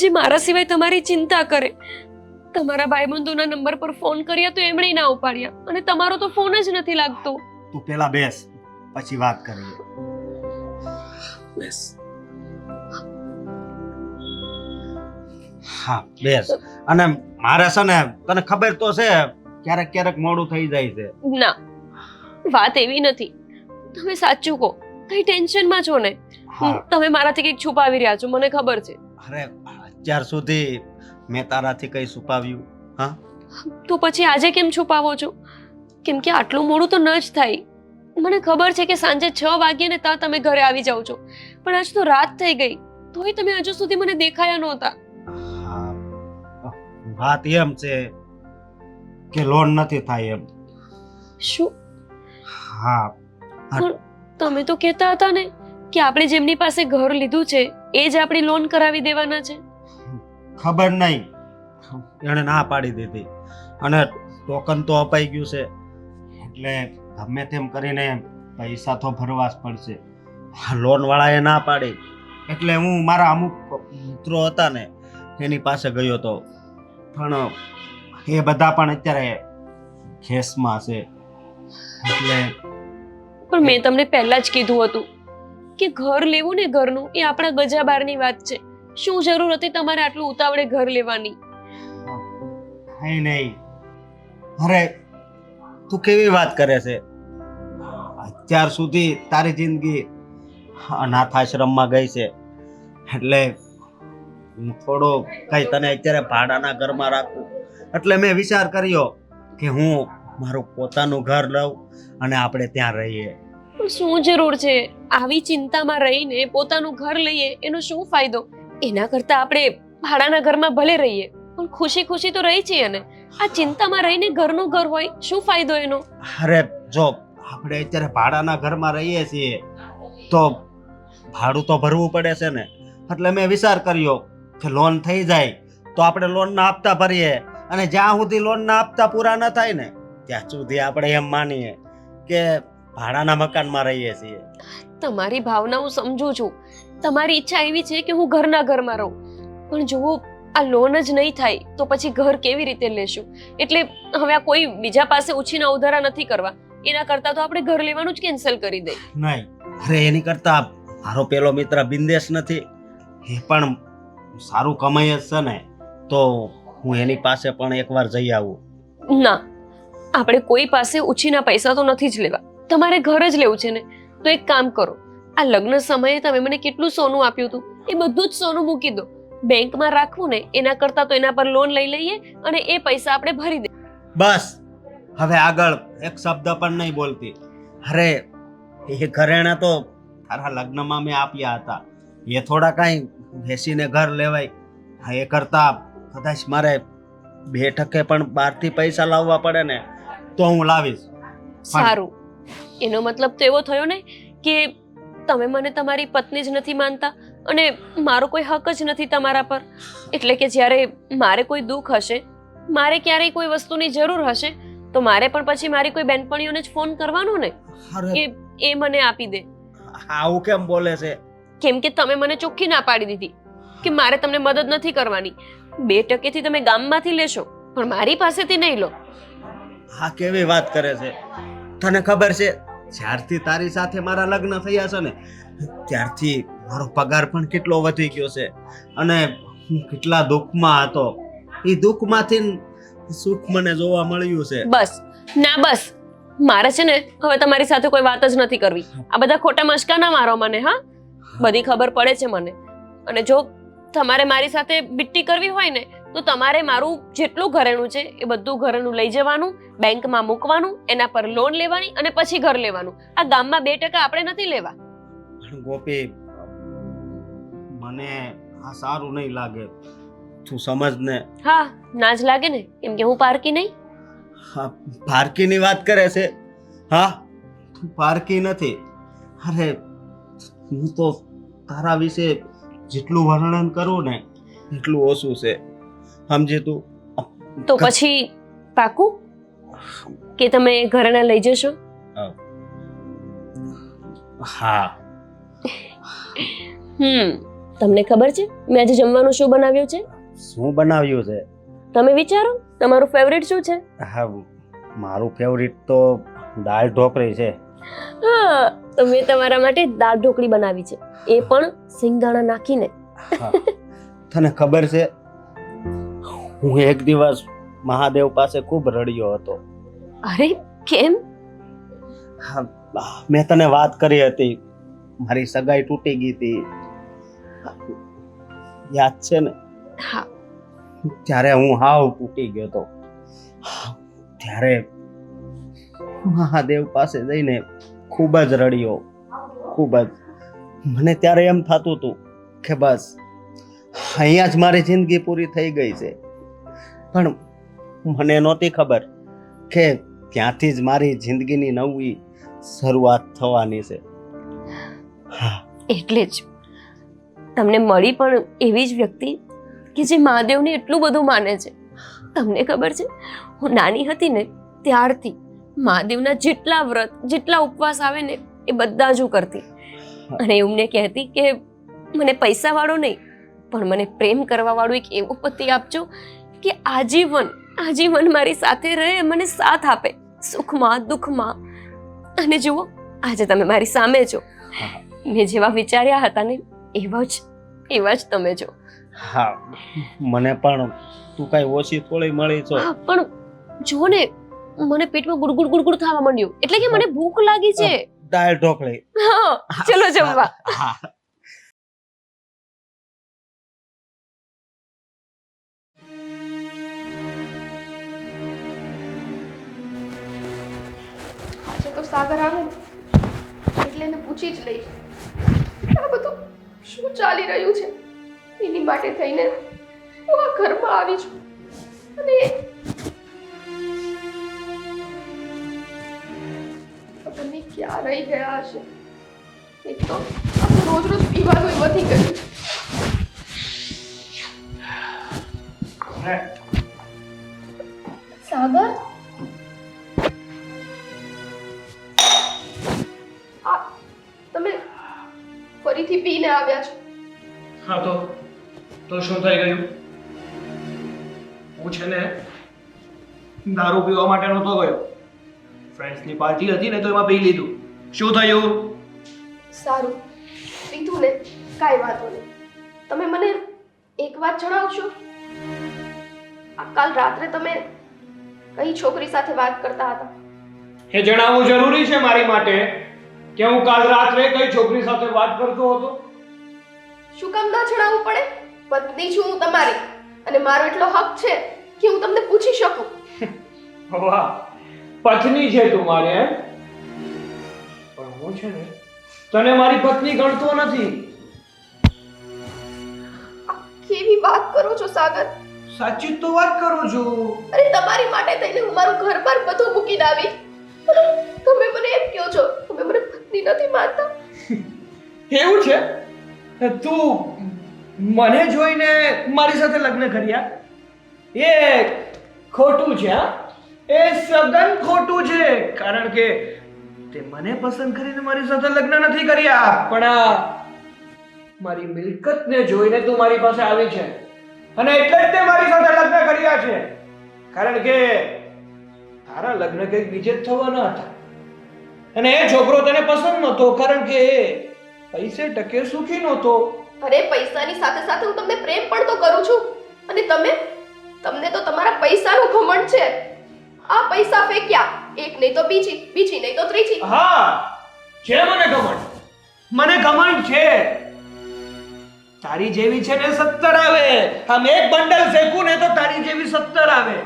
[SPEAKER 7] જે મારા સિવાય તમારી ચિંતા કરે. તમારા ભાઈબંધોના નંબર પર ફોન કર્યા તો એમણે ના ઉપાડ્યા, અને તમારો તો ફોન જ નથી લાગતો.
[SPEAKER 4] તું પેલા બેસ, પછી વાત કરીએ. બેસ. હા બેસ. અને મારે છે ને, તને ખબર તો છે ક્યારેક ક્યારેક મોડું થઈ જાય છે.
[SPEAKER 7] ના, વાત એવી નથી. તમે સાચું કહો, કઈ ટેન્શનમાં છો ને?
[SPEAKER 4] હા.
[SPEAKER 7] તમે મારાથી કંઈક છુપાવી રહ્યા છો, મને ખબર છે.
[SPEAKER 4] અરે અત્યાર સુધી મેં તારાથી કઈ છુપાવ્યું? હા,
[SPEAKER 7] તો પછી આજે કેમ છુપાવો છો? કેમ કે આટલું મોડું તો ન જ થાય. મને ખબર છે કે સાંજે 6 વાગ્યે ને ત્યાં તમે ઘરે આવી જાઓ છો, પણ આજ તો રાત થઈ ગઈ, તોય તમે હજુ સુધી મને દેખાયા નહોતા.
[SPEAKER 4] હા, વાત એમ છે કે લોન નથી થાય એમ.
[SPEAKER 7] શું?
[SPEAKER 4] હા,
[SPEAKER 7] પણ તમે તો કહેતા હતા ને કે આપણે જેમની પાસે ઘર લીધું છે એ જ આપણી લોન કરાવી દેવાના છે.
[SPEAKER 4] ખબર નહીં, એણે ના પાડી દીધી અને ટોકન તો અપાઈ ગયું છે, એટલે ગમે તેમ કરીને પૈસા તો ભરવા જ પડશે. લોન વાળાએ ના પાડી એટલે હું મારા અમુક મિત્રો હતા ને એની પાસે ગયો હતો, પણ એ બધા પણ અત્યારે ખેસમાં છે. એટલે
[SPEAKER 7] પણ મેં તમને પહેલા જ કીધું હતું કે ઘર લેવું ને ઘરનું એ આપણા ગજા બારની વાત છે. શું જરૂર હતી તમારે આટલું ઉતાવળે ઘર લેવાની?
[SPEAKER 4] નહીં નહીં, અરે તું કેવી વાત કરે છે? અત્યાર સુધી તારી જિંદગી અનાથ આશ્રમમાં ગઈ છે, એટલે હું થોડો કઈ તને અત્યારે ભાડાના ઘરમાં રાખું, એટલે મેં વિચાર કર્યો કે હું મારું પોતાનું ઘર લઉં અને આપણે ત્યાં રહીએ.
[SPEAKER 7] પણ શું જરૂર છે આવી ચિંતામાં રહીને પોતાનું ઘર લઈએ? એનો શું ફાયદો? એના કરતા આપણે ભાડાના ઘરમાં ભલે રહીએ પણ ખુશી ખુશી તો રહી છીએ ને. આ ચિંતામાં રહીને ઘરનું ઘર હોય, શું ફાયદો એનો?
[SPEAKER 4] અરે જો આપણે અત્યારે ભાડાના ઘરમાં રહીએ છીએ તો ભાડું તો ભરવું પડે છે ને, એટલે મેં વિચાર કર્યો કે લોન થઈ જાય તો આપણે લોનના હપ્તા ભરીએ, અને જ્યાં સુધી લોનના હપ્તા પૂરા ન થાય ને ત્યાં સુધી આપણે એમ માનીએ કે ભાડાના મકાનમાં રહીએ છીએ.
[SPEAKER 7] તમારી ભાવના હું સમજુ છું. તમારી ઈચ્છા એવી છે કે હું ઘરના ઘરમાં રહું, પણ જુઓ આ લોન જ નહીં થાય તો પછી ઘર કેવી રીતે લેશું? એટલે હવે આ કોઈ બીજા પાસે ઉછીના ઉધારા નથી કરવા, એના કરતા તો આપણે ઘર લેવાનું જ કેન્સલ કરી દઈએ.
[SPEAKER 4] નહીં, અરે એની કરતા મારો પેલો મિત્ર બિંદેશ નથી, એ પણ સારું કમાય જ છે ને, તો હું એની પાસે પણ એકવાર જઈ આવું.
[SPEAKER 7] ના, આપણે કોઈ પાસે ઉછીના પૈસા તો નથી જ લેવા. તમારે ઘર જ લેવું છે ને, તો એક કામ કરો, આ લગ્ન સમયે તમે મને કેટલું સોનું આપ્યું હતું એ બધું જ સોનું મૂકી દો. બેંકમાં રાખવું ને એના કરતા તો એના પર લોન લઈ લઈએ અને એ પૈસા આપણે ભરી દઈએ.
[SPEAKER 4] બસ, હવે આગળ એક શબ્દ પણ નહીં બોલતી. અરે એ ઘરેણા તો તારા લગ્નમાં મેં આપ્યા હતા, એ થોડા કાંઈ બેસીને ઘર લેવાય. હા, એ કરતા કદાચ મારે 2% પણ બહારથી પૈસા લાવવા પડે ને તો હું લાવીશ.
[SPEAKER 7] સારું, એનો મતલબ તો એવો થયો ને કે તમે મને તમારી પત્ની જ નથી માનતા અને મારો કોઈ હક જ નથી તમારા પર. એટલે કે જ્યારે મારે કોઈ દુઃખ હશે, મારે ક્યારેય કોઈ વસ્તુની જરૂર હશે તો મારે પણ પછી મારી કોઈ બેનપણીઓને જ ફોન કરવાનો ને કે એ મને આપી દે.
[SPEAKER 4] આવું કેમ બોલે છે?
[SPEAKER 7] કેમ કે તમે મને ચોખ્ખી ના પાડી દીધી કે મારે તમને મદદ નથી કરવાની. 2% થી તમે ગામમાંથી લેશો પણ મારી પાસેથી નહીં લો.
[SPEAKER 4] હા, કેવી વાત કરે છે? તને ખબર છે જ્યારથી તારી સાથે મારા લગ્ન થયા છે ને ત્યારથી મારો પગાર પણ કેટલો વધી ગયો છે, અને હું કેટલા દુઃખમાં હતો, એ દુઃખમાંથી સુખ મને જોવા મળ્યું છે.
[SPEAKER 7] બસ ના બસ, મારે છે ને હવે તમારી સાથે કોઈ વાત જ નથી કરવી. આ બધા ખોટા મસ્કા ના મારો મને. હા, બધી ખબર પડે છે મને. અને જો તમારે મારી સાથે બિટ્ટી કરવી હોય ને તો તમારે મારું જેટલું ઘરેણું છે એ બધું ઘરેણું લઈ જવાનું, બેંકમાં મૂકવાનું, એના પર લોન લેવાની અને પછી ઘર લેવાનું. આ ગામમાં 2% આપણે નથી લેવા.
[SPEAKER 4] પણ ગોપી, મને આ સારું નહીં લાગે, તું સમજ ને.
[SPEAKER 7] હા, ના જ લાગે ને, કેમ કે હું પારકી નહીં.
[SPEAKER 4] હા, પારકીની વાત કરે છે? હા, તું પારકી નથી. અરે હું તો તારા વિશે જેટલું વર્ણન કરું ને એટલું ઓછું છે, સમજે તું.
[SPEAKER 7] તો પછી પાકું કે તમે ઘરેને લઈ જશો?
[SPEAKER 4] હા.
[SPEAKER 7] તમને ખબર છે મેં આજે જમવાનું શું બનાવ્યું છે?
[SPEAKER 4] શું બનાવ્યું છે?
[SPEAKER 7] તમે વિચારો, તમારું ફેવરિટ શું છે?
[SPEAKER 4] હા, મારું ફેવરિટ તો દાળ ઢોકળી છે.
[SPEAKER 7] હા, તો મેં તમારા માટે દાળ ઢોકળી બનાવી છે, એ પણ સિંગદાણા નાખીને.
[SPEAKER 4] હા. તને ખબર છે, હું એક દિવસ મહાદેવ પાસે ખૂબ રડ્યો હતો.
[SPEAKER 7] અરે કેમ?
[SPEAKER 4] હા, મેં તને વાત કરી હતી, મારી સગાઈ તૂટી ગઈ હતી, યાદ છે ને?
[SPEAKER 7] હા.
[SPEAKER 4] ત્યારે હું હાવ તૂટી ગયો હતો. ત્યારે મહાદેવ પાસે જઈને ખૂબ જ રડ્યો, ખૂબ જ. મને ત્યારે એમ થતું હતું કે બસ અહીંયા જ મારી જિંદગી પૂરી થઈ ગઈ છે, પણ મને નહોતી ખબર કે ત્યાંથી જ મારી જિંદગીની નવી શરૂઆત થવાની છે. હા,
[SPEAKER 7] એટલે જ તમને મળી પણ એવી જ વ્યક્તિ કે જે મહાદેવને એટલું બધું માને છે. તમને ખબર છે, હું નાની હતી ને ત્યારથી મહાદેવના જેટલા વ્રત, જેટલા ઉપવાસ આવે ને એ બધા જ હું કરતી, અને એમને કહેતી કે મને પૈસા વાળો નહીં, પણ મને પ્રેમ કરવા વાળો એક એવો પતિ આપજો કે આજીવન મારી સાથે રહે, મને સાથ આપે સુખમાં દુઃખમાં. અને જુઓ, આજે તમે મારી સામે છો. મેં જેવા વિચાર્યા હતા ને એવા જ તમે છો.
[SPEAKER 4] હા, મને પણ તું કઈ ઓછી થોડી મળી છો.
[SPEAKER 7] હા, પણ જુઓ ને, મને પેટમાં ગુડગુડ થવા માંડ્યું, એટલે કે મને ભૂખ લાગી છે.
[SPEAKER 4] દાળ ઢોકળી.
[SPEAKER 7] હા, ચલો જમવા.
[SPEAKER 4] હા.
[SPEAKER 1] આજે તો સાગર આવે ને એટલે એને પૂછી જ લઈશ આ બધું શું ચાલી રહ્યું છે. એની માટે થઈને હું આ ઘરમાં આવી છું, અને ખબર નહીં ક્યાં રહી ગયા હશે. એક તો રોજ પીવાનું વધી ગયું. સાગર, તમે ફરીથી પીને આવ્યા છો?
[SPEAKER 5] હા, તો શું થઈ ગયું? હું છે ને દારૂ પીવા માટે નહોતો ગયો. ફ્રેન્ડ્સની પાર્ટી હતી ને તો એમાં પી લીધું. શું થયું?
[SPEAKER 1] સારું, પીધું ને, કાંઈ વાંધો નહીં. તમે મને એક વાત જણાવશો? કાલ રાત્રે તમે કઈ છોકરી સાથે વાત કરતા હતા?
[SPEAKER 5] એ જણાવવું જરૂરી છે મારી માટે કે હું કાલ રાત્રે કઈ છોકરી સાથે વાત કરતો હતો?
[SPEAKER 1] શું કામ ના જણાવવું પડે? પત્ની છું હું તમારી, અને મારો એટલો હક છે કે હું તમને પૂછી શકું.
[SPEAKER 5] વાહ, પત્ની છે તું મારે, એમ? પણ હું છે ને તને મારી પત્ની ગણતો નથી.
[SPEAKER 1] કેવી વાત કરો છો સાગર?
[SPEAKER 5] સાચી તો વાત કરું છું.
[SPEAKER 1] અરે તમારી માટે થઈને હું મારું ઘર-બાર બધું મૂકીને આવી, તમે મને એમ કહો છો તમે મને પત્ની નથી માનતા?
[SPEAKER 5] એવું છે? તું મને જોઈને મારી સાથે લગ્ન કર્યા? એ ખોટું છે. હા, એ સદન ખોટું છે, કારણ કે તે મને પસંદ કરીને મારી સાથે લગ્ન નથી કર્યા, પણ આ મારી મિલકતને જોઈને તું મારી પાસે આવી છે, અને એટલે જ તે મારી સાથે લગ્ન કર્યા છે. કારણ કે તારા લગ્ન કંઈક બીજે જ થવાના હતા, અને એ છોકરો તને પસંદ નહોતો, કારણ કે એ પૈસે ટકે સુખી નહોતો.
[SPEAKER 1] અરે પૈસાની સાથે સાથે હું તમને પ્રેમ પણ તો કરું છું, અને તમને તો તમારા પૈસાનું ઘમંડ છે. આ પૈસા ફેંક્યા, એક નહીં તો બીજી નહીં તો ત્રીજી.
[SPEAKER 5] હા, છે મને ઘમંડ છે. તારી જેવી છે ને 17 આવે. આમ એક બંડલ ફેંકું ને તો તારી જેવી 17 આવે.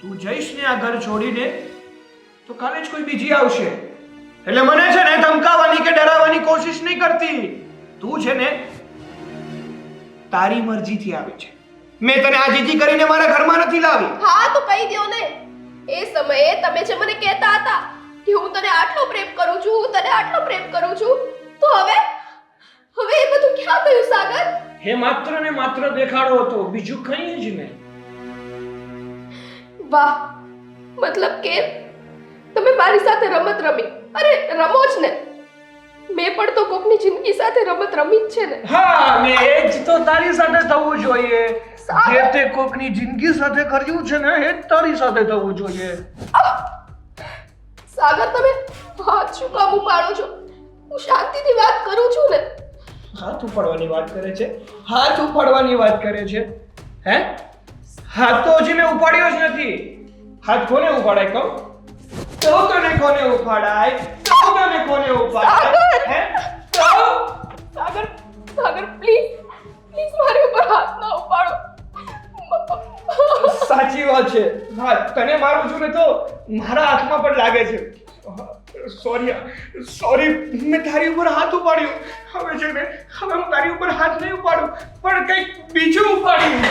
[SPEAKER 5] તું જઈશ ને આ ઘર છોડીને તો કાલે જ કોઈ બીજી આવશે. એટલે મને છે ને ધમકાવવાની કે ડરાવવાની કોશિશ નહીં કરતી. તું છે ને તારી મરજીથી આવી છે. મેં તને આ જીતી કરીને મારા ઘરમાં નથી લાવી.
[SPEAKER 1] હા, તો કહી દો ને. એ સમયે તમે જે મને કહેતા હતા કે હું તને આટલો પ્રેમ કરું છું, હું તને આટલો પ્રેમ કરું છું, તો હવે એ બધું ક્યાં ગયું સાગર?
[SPEAKER 5] હે માત્ર ને માત્ર દેખાડો હતો, બીજું કંઈ જ નહીં.
[SPEAKER 1] વાહ, મતલબ કે તમે મારી સાથે રમત રમી. અરે રમો જ ને, મેં પણ તો કોકની જિંદગી સાથે રમત રમી જ છે ને.
[SPEAKER 5] હા, ને એ જ તો તારી સાથે થવું જોઈએ. જે તે કોકની જિંદગી સાથે કર્યું છે ને, એ જ તારી સાથે થવું જોઈએ.
[SPEAKER 1] સાગર, તમે હાથ શું કામ ઉપાડો છો? હું શાંતિથી વાત કરું છું ને.
[SPEAKER 5] હાથ ઉપાડવાની વાત કરે છે? હાથ ઉપાડવાની વાત કરે છે? હે? હાથ તો હજી મેં ઉપાડ્યો જ નથી. હાથ કોને ઉપાડાય કહું? તો તને કોને ઉપાડાય? તો તને કોને ઉપાડાય? હે? તો
[SPEAKER 1] સાગર, સાગર પ્લીઝ, પ્લીઝ મારી ઉપર હાથ ના ઉપાડો.
[SPEAKER 5] સાચી વાત છે. હા, તને મારું છું ને તો મારા હાથમાં પણ લાગે છે. સોરી, મેં તારી ઉપર હાથ ઉપાડ્યો. હવે છે ને, હવે હું તારી ઉપર હાથ નહીં ઉપાડું, પણ કંઈક બીજું ઉપાડ્યું.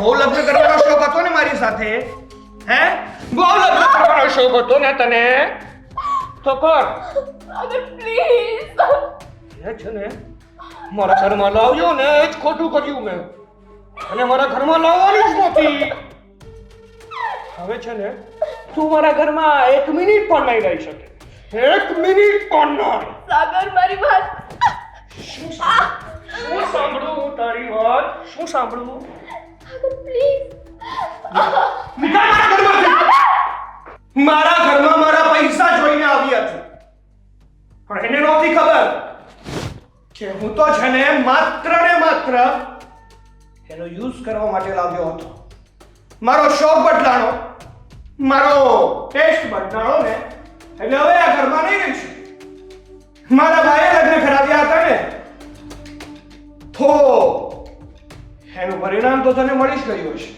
[SPEAKER 5] બહુ લગ્ન કરવાનો શોખ હતો ને મારી સાથે? હે? બહુ લગ્ન કરવાનો શોખ હતો ને તને? તો કર.
[SPEAKER 1] સાગર પ્લીઝ.
[SPEAKER 5] એ છે ને, મારા ઘરમાં લાવ્યો ને એ જ ખોટું કર્યું મેં. અને મારા ઘરમાં લાવવાની જ નહોતી. હવે છે ને, તું મારા ઘરમાં 1 મિનિટ પણ નહીં રહી શકે. 1 મિનિટ પણ નહીં.
[SPEAKER 1] સાગર મારી વાત.
[SPEAKER 5] શું સાંભળું હું તારી વાત? શું સાંભળું?
[SPEAKER 1] સાગર પ્લીઝ.
[SPEAKER 5] મારા ઘરમાં મારા પૈસા જોઈને આવી હતી, પણ એને નહોતી ખબર કે હું તો છે ને માત્ર ને માત્ર એનો યુઝ કરવા માટે લાવ્યો હતો. મારો શોખ બદલાણો, મારો ટેસ્ટ બદલાણો ને, એટલે હવે આ ઘરમાં નહીં રહીશું. મારા ભાઈએ લગ્ન કરાવ્યા હતા ને, તો એનું પરિણામ તો તને મળી જ ગયું હશે.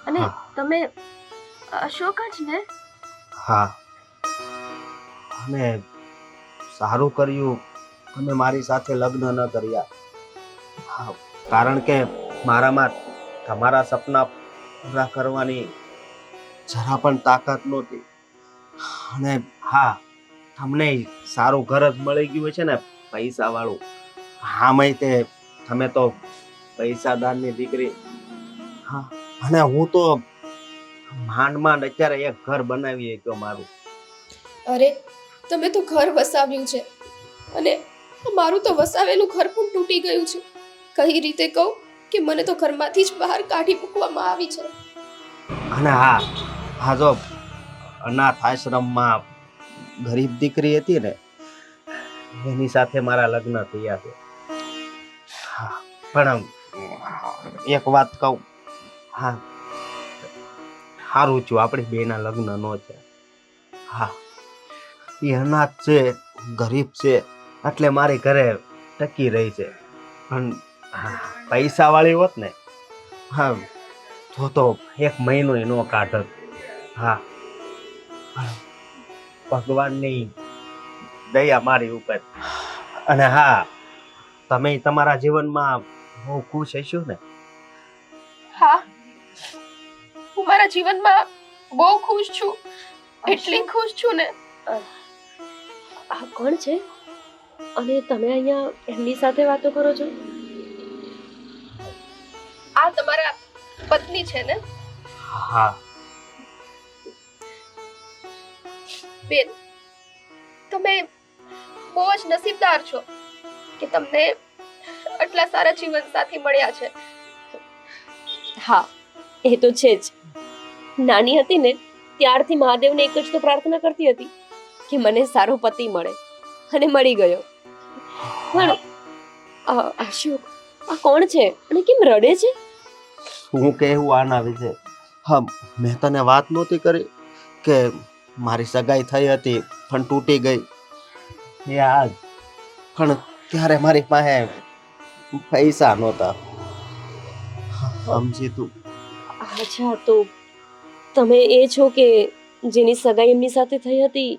[SPEAKER 1] અને તમે અશોક જ ને?
[SPEAKER 4] હા, અને સારું કર્યું તમે મારી સાથે લગ્ન ન કર્યા. હા, કારણ કે મારામાં તમારા સપના પૂરા કરવાની જરા પણ તાકાત નહોતી. અને હા, તમને સારું ઘર જ મળી ગયું છે ને, પૈસા વાળું. હા, તે તમે તો પૈસાદારની દીકરી. હા, અને હું તો માંડ અત્યારે એક ઘર બનાવી ગયો મારું.
[SPEAKER 1] અરે તમે તો ઘર વસાવ્યું છે, અને મારું તો વસાવેલું ઘર પણ તૂટી ગયું છે. કઈ રીતે કહું કે મને તો ઘરમાંથી જ બહાર કાઢી મૂકવામાં આવી છે.
[SPEAKER 4] અને હા જો અનાથ આશ્રમમાં ગરીબ દીકરી હતી ને, એની સાથે મારા લગ્ન થયા છે. હા, પણ એક વાત કહું, હા, સારું છું આપણી બેના લગ્ન નો છે. હા, એ અનાથ છે, ગરીબ છે, એટલે મારી ઘરે ટકી રહી છે. પણ પૈસા વાળી હોત ને, હા, તો 1 મહિનો ન કાઢત. હા, ભગવાનની દયા મારી ઉપર. અને હા, તમે તમારા જીવનમાં બહુ ખુશ હશો ને?
[SPEAKER 1] હા, હું મારા જીવનમાં બહુ ખુશ છું. એટલી ખુશ છું ને.
[SPEAKER 7] આ કોણ છે અને તમે અહીંયા એમની સાથે વાતો કરો છો?
[SPEAKER 1] આ તમારા પત્ની છે ને?
[SPEAKER 4] હા.
[SPEAKER 1] બેન, તમે બહુ જ નસીબદાર છો કે તમને આટલા સારા જીવનસાથી મળ્યા છે.
[SPEAKER 7] હા, એ તો છે જ. નાની હતી ને ત્યારથી મહાદેવને એક જ તો પ્રાર્થના કરતી હતી કે મને સારો પતિ મળે, અને મળી ગયો. પણ અશોક, આ કોણ છે અને કેમ રડે છે?
[SPEAKER 4] શું કહેવું આના વિશે? હા, મેં તને વાત નહોતી કરી કે મારી સગાઈ થઈ હતી પણ તૂટી ગઈ. એ આજ પણ ત્યારે મારી પાસે પૈસા નહોતા. સમજી તું?
[SPEAKER 7] અચ્છા, તો તમે એ છો કે જેની સગાઈ એમની સાથે થઈ હતી,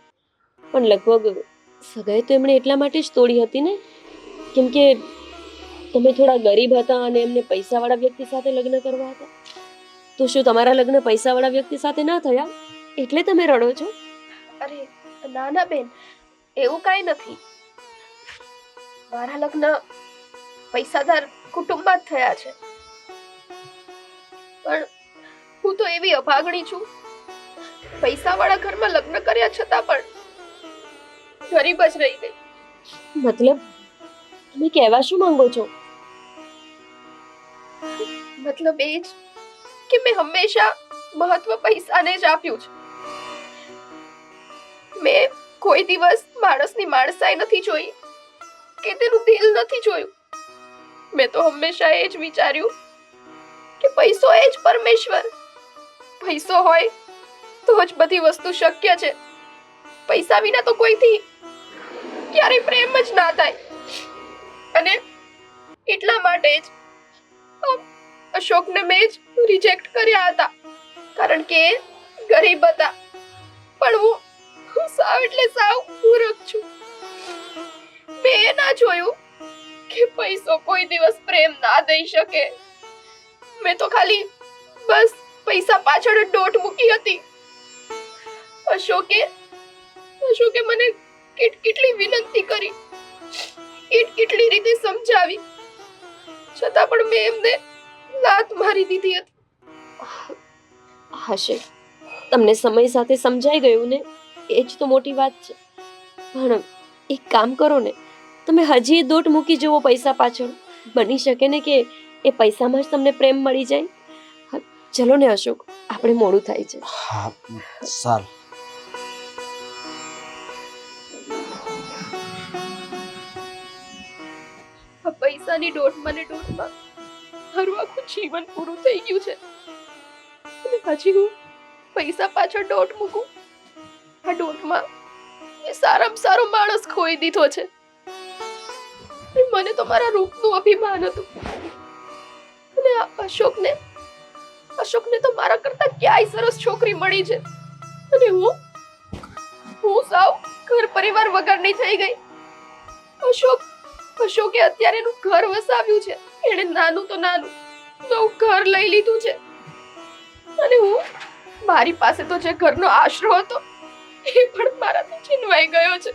[SPEAKER 7] પણ લગભગ સગાઈ તો એમણે એટલા માટે જ તોડી હતી ને કેમ કે તમે થોડા ગરીબ હતા અને એમને પૈસાવાળા વ્યક્તિ સાથે લગ્ન કરવા હતા. તો શું તમારા લગ્ન પૈસાવાળા વ્યક્તિ સાથે ના થયા એટલે તમે રડો છો?
[SPEAKER 1] અરે ના ના બેન, એવું કાંઈ નથી. મારા લગ્ન પૈસાદાર કુટુંબમાં જ થયા છે, પણ હું તો એવી અભાગણી છું, પૈસાવાળા ઘરમાં લગ્ન કર્યા છતાં પણ ગરીબ જ રહી ગઈ.
[SPEAKER 7] મતલબ તમે કહેવા શું માંગો છો?
[SPEAKER 1] મતલબ એ જ કે મેં હંમેશા મહત્વ પૈસાને જ આપ્યું છે. મેં કોઈ દિવસ માણસની માણસાઈ નથી જોઈ કે તેનું દિલ નથી જોયું. મેં તો હંમેશા એ જ વિચાર્યું કે પૈસો એ જ પરમેશ્વર. પૈસો હોય તો જ બધી વસ્તુ શક્ય છે. પૈસા વિના તો કોઈથી ક્યારેય પ્રેમ જ ના થાય. અને એટલા માટે જ અશોકને મેં જ રિજેક્ટ કર્યા હતા, કારણ કે એ ગરીબ હતા. પણ હું સાવ એટલે સાવ મૂર્ખ છું. મેં એ ના જોયું કે પૈસો કોઈ દિવસ પ્રેમ ના દઈ શકે. મેં તો ખાલી બસ પૈસા પાછળ જ દોટ મૂકી હતી. અશોકે મને કેટલી વિનંતી કરી, કેટલી રીતે સમજાવી, છતાં પણ મેં એમને લાત મારી દીધી હતી.
[SPEAKER 7] હશે, તમને સમય સાથે સમજાઈ ગયું ને, એ જ તો મોટી વાત છે. પણ એક કામ કરો ને, તમે હજી દોટ મૂકી જુઓ પૈસા પાછળ. બની શકે ને કે એ પૈસામાં જ તમને પ્રેમ મળી જાય. ચલો ને અશોક, આપણે મોડું થાય છે.
[SPEAKER 4] હા, સારું.
[SPEAKER 1] આ પૈસાની દોટમાં ને દોટમાં મારું આખું જીવન પૂરું થઈ ગયું છે, અને હજી હું પૈસા પાછળ દોટ મૂકું? આ દોટમાં મેં સારામાં સારો માણસ ખોઈ દીધો છે. મને તો મારા રૂપનું અભિમાન હતું, અને આ અશોકને તો મારા કરતા ક્યાંય સરસ છોકરી મળી છે, અને હું સાવ ઘર પરિવાર વગરની થઈ ગઈ. અશોકે અત્યારે એનું ઘર વસાવ્યું છે. એણે નાનું તો નાનું નવું ઘર લઈ લીધું છે, અને મારી પાસે તો જે ઘરનો આશરો હતો એ પણ મારાથી છીનવાઈ ગયો છે.